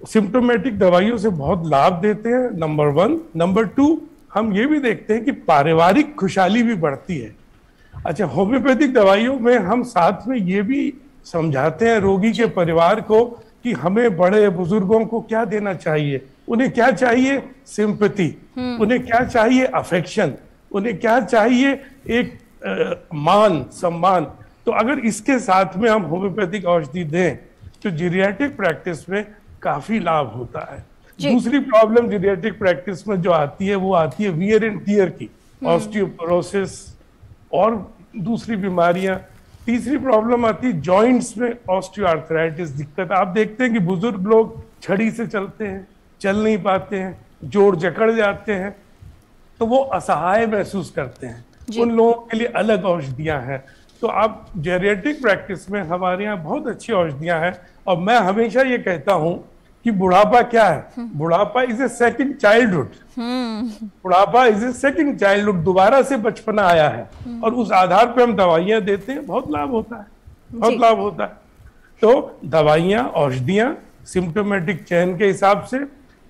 सिम्टोमेटिक दवाइयों से बहुत लाभ देते हैं, नंबर 1। नंबर 2, हम ये भी देखते हैं कि पारिवारिक खुशहाली भी बढ़ती है। अच्छा, होम्योपैथिक दवाइयों में हम साथ में ये भी समझाते हैं रोगी के परिवार को कि हमें बड़े बुजुर्गों को क्या देना चाहिए, उन्हें क्या चाहिए, सिंपैथी, उन्हें क्या चाहिए, अफेक्शन, उन्हें क्या चाहिए, एक मान सम्मान। तो अगर इसके साथ में हम होम्योपैथिक औषधि दें तो जीरियाट्रिक प्रैक्टिस में काफी लाभ होता है। दूसरी प्रॉब्लम जीरियाट्रिक प्रैक्टिस में जो आती है वो आती है वियर एंड टियर की, ऑस्टियोपोरोसिस और दूसरी बीमारियां। तीसरी प्रॉब्लम आती है जॉइंट्स में ऑस्टियोआर्थराइटिस दिक्कत। आप देखते हैं कि बुजुर्ग लोग छड़ी से चलते हैं, चल नहीं पाते हैं, जोड़ जकड़ जाते हैं, तो वो असहाय महसूस करते हैं। उन लोगों के लिए अलग औषधियां हैं। तो आप जेरियाट्रिक प्रैक्टिस में हमारे यहाँ बहुत अच्छी औषधियां हैं। और मैं हमेशा ये कहता हूँ कि बुढ़ापा क्या है, बुढ़ापा इज ए सेकंड चाइल्डहुड। बुढ़ापा इज ए सेकंड चाइल्डहुड, दोबारा से बचपना आया है और उस आधार पे हम दवाइयां देते हैं, बहुत लाभ होता है, बहुत लाभ होता है। तो दवाइयां, औषधियां सिम्टोमेटिक चयन के हिसाब से,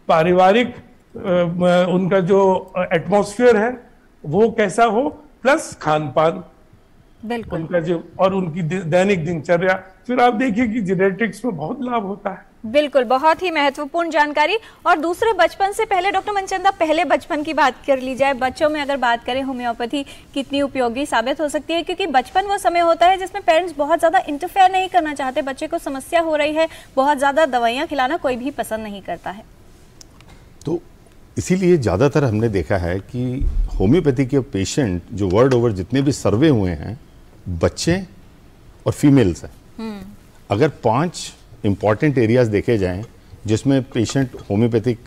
पारिवारिक उनका जो एटमॉस्फेयर है वो कैसा हो, प्लस खान पान उनका जो, और उनकी दैनिक दिनचर्या, फिर आप देखिए कि जेनेटिक्स में बहुत लाभ होता है। बिल्कुल, बहुत ही महत्वपूर्ण जानकारी। और दूसरे बचपन से पहले डॉक्टर मनचंदा, पहले बचपन की बात कर ली जाए, बच्चों में अगर बात करें होम्योपैथी कितनी उपयोगी साबित हो सकती है, क्योंकि बचपन वो समय होता है जिसमें पेरेंट्स बहुत ज़्यादा इंटरफेयर नहीं करना चाहते, बच्चे को समस्या हो रही है, बहुत ज़्यादा दवाइयाँ खिलाना कोई भी पसंद नहीं करता है। तो इसीलिए ज़्यादातर हमने देखा है कि होम्योपैथी के पेशेंट जो वर्ल्ड ओवर जितने भी सर्वे हुए हैं, बच्चे और फीमेल्स हैं। अगर 5 इंपॉर्टेंट एरियाज देखे जाएं जिसमें पेशेंट होम्योपैथिक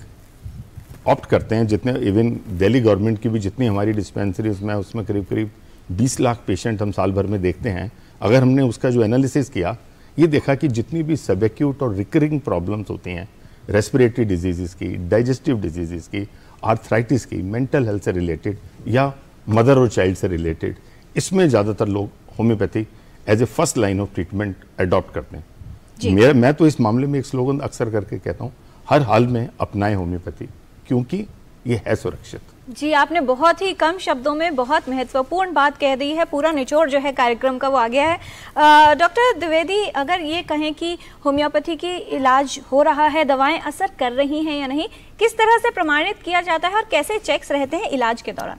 ऑप्ट करते हैं, जितने इवन दिल्ली गवर्नमेंट की भी जितनी हमारी डिस्पेंसरीज में, उसमें करीब करीब 20 लाख पेशेंट हम साल भर में देखते हैं। अगर हमने उसका जो एनालिसिस किया, ये देखा कि जितनी भी सब एक्यूट और रिकरिंग प्रॉब्लम्स होती हैं, रेस्पिरेटरी डिजीज़ की, डाइजेस्टिव डिजीज़ की, आर्थराइटिस की, मेंटल हेल्थ से रिलेटेड या मदर और चाइल्ड से रिलेटेड, इसमें ज़्यादातर लोग homeopathy as a first line of treatment adopt करते हैं। मैं तो इस मामले में एक स्लोगन अक्सर करके कहता हूँ, हर हाल में अपनाएं होम्योपैथी, क्योंकि ये है सुरक्षित। जी, आपने बहुत ही कम शब्दों में बहुत महत्वपूर्ण बात कह दी है। पूरा निचोड़ जो है कार्यक्रम का वो आ गया है। डॉक्टर द्विवेदी, अगर ये कहें कि होम्योपैथी की इलाज हो रहा है, दवाएं असर कर रही हैं या नहीं, किस तरह से प्रमाणित किया जाता है और कैसे चेक्स रहते हैं इलाज के दौरान?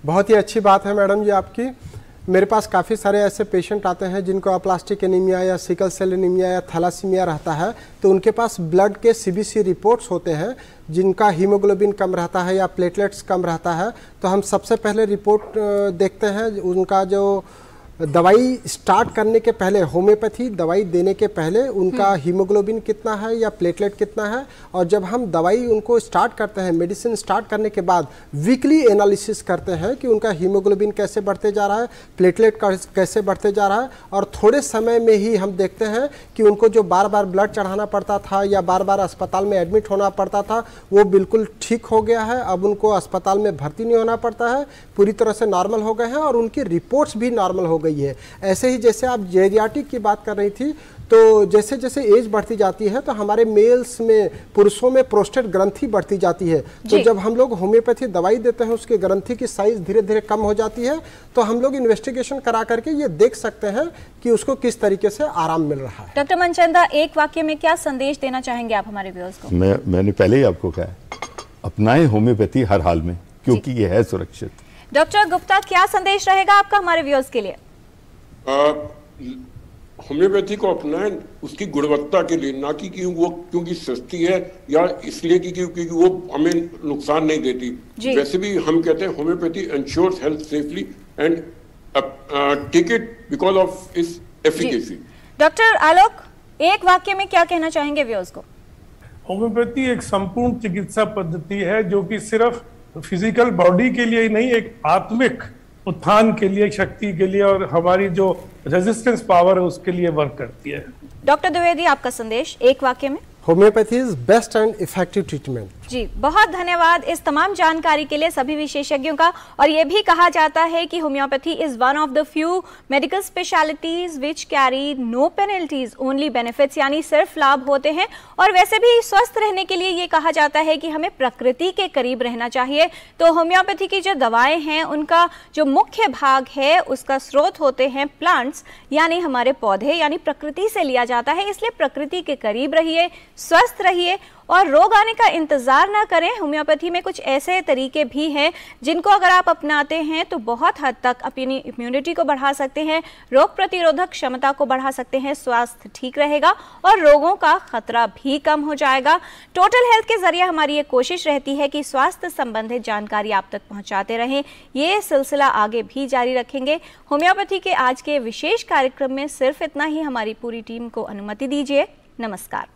बहुत ही अच्छी बात है मैडम जी आपकी। मेरे पास काफ़ी सारे ऐसे पेशेंट आते हैं जिनको अप्लास्टिक एनीमिया या सिकल सेल एनीमिया या थैलासीमिया रहता है, तो उनके पास ब्लड के सीबीसी रिपोर्ट्स होते हैं जिनका हीमोग्लोबिन कम रहता है या प्लेटलेट्स कम रहता है। तो हम सबसे पहले रिपोर्ट देखते हैं, उनका जो दवाई स्टार्ट करने के पहले, होम्योपैथी दवाई देने के पहले उनका हीमोग्लोबिन कितना है या प्लेटलेट कितना है, और जब हम दवाई उनको स्टार्ट करते हैं, मेडिसिन स्टार्ट करने के बाद वीकली एनालिसिस करते हैं कि उनका हीमोग्लोबिन कैसे बढ़ते जा रहा है, प्लेटलेट कैसे बढ़ते जा रहा है। और थोड़े समय में ही हम देखते हैं कि उनको जो बार बार ब्लड चढ़ाना पड़ता था या बार बार अस्पताल में एडमिट होना पड़ता था, वो बिल्कुल ठीक हो गया है। अब उनको अस्पताल में भर्ती नहीं होना पड़ता है, पूरी तरह से नॉर्मल हो गए हैं और उनकी रिपोर्ट्स भी नॉर्मल हो गई है। ऐसे ही जैसे आप जेरियाट्रिक की बात कर रही थी, तो जैसे जैसे एज बढ़ती जाती है तो हमारे मेल्स में, पुरुषों में प्रोस्टेट ग्रंथि बढ़ती जाती है। तो जब हम लोग होम्योपैथी दवाई देते हैं, उसके ग्रंथि की साइज धीरे धीरे कम हो जाती है, तो हम लोग इन्वेस्टिगेशन करा करके ये देख सकते हैं कि उसको किस तरीके से आराम मिल रहा है। डॉक्टर मनचंदा, एक वाक्य में क्या संदेश देना चाहेंगे आप हमारे व्यूअर्स को? मैंने पहले ही आपको कहा, अपनाएं होम्योपैथी हर हाल में, क्योंकि ये है सुरक्षित। डॉक्टर गुप्ता, क्या संदेश रहेगा आपका हमारे व्यूअर्स के लिए? होम्योपैथी को अपनाएं उसकी गुणवत्ता के लिए, ना कि क्योंकि सस्ती है या इसलिए क्योंकि वो हमें नुकसान नहीं देती। वैसे भी हम कहते हैं homeopathy insures health safely and take it because of its efficacy. Doctor Alok, एक वाक्य में क्या कहना चाहेंगे व्यूअर्स को? होम्योपैथी एक संपूर्ण चिकित्सा पद्धति है जो कि सिर्फ फिजिकल बॉडी के लिए ही नहीं, एक आत्मिक उत्थान के लिए, शक्ति के लिए और हमारी जो रेजिस्टेंस पावर है उसके लिए वर्क करती है। डॉक्टर द्विवेदी, आपका संदेश एक वाक्य में। Homeopathy is best and effective treatment. जी, बहुत धन्यवाद इस तमाम जानकारी के लिए सभी विशेषज्ञों का। और ये भी कहा जाता है कि homeopathy is one of the few medical specialities which carry no penalties, only benefits, यानी सिर्फ लाभ होते हैं। और वैसे भी स्वस्थ रहने के लिए ये कहा जाता है कि हमें प्रकृति के करीब रहना चाहिए। तो होम्योपैथी की जो दवाएं हैं उनका जो मुख्य भाग है उसका स्रोत होते हैं प्लांट्स, यानी हमारे पौधे, यानी प्रकृति से लिया जाता है। इसलिए प्रकृति के करीब रहिए, स्वस्थ रहिए और रोग आने का इंतजार ना करें। होम्योपैथी में कुछ ऐसे तरीके भी हैं जिनको अगर आप अपनाते हैं तो बहुत हद तक अपनी इम्यूनिटी को बढ़ा सकते हैं, रोग प्रतिरोधक क्षमता को बढ़ा सकते हैं, स्वास्थ्य ठीक रहेगा और रोगों का खतरा भी कम हो जाएगा। टोटल हेल्थ के जरिए हमारी ये कोशिश रहती है कि स्वास्थ्य संबंधित जानकारी आप तक पहुंचाते रहें। ये सिलसिला आगे भी जारी रखेंगे। होम्योपैथी के आज के विशेष कार्यक्रम में सिर्फ इतना ही। हमारी पूरी टीम को अनुमति दीजिए। नमस्कार।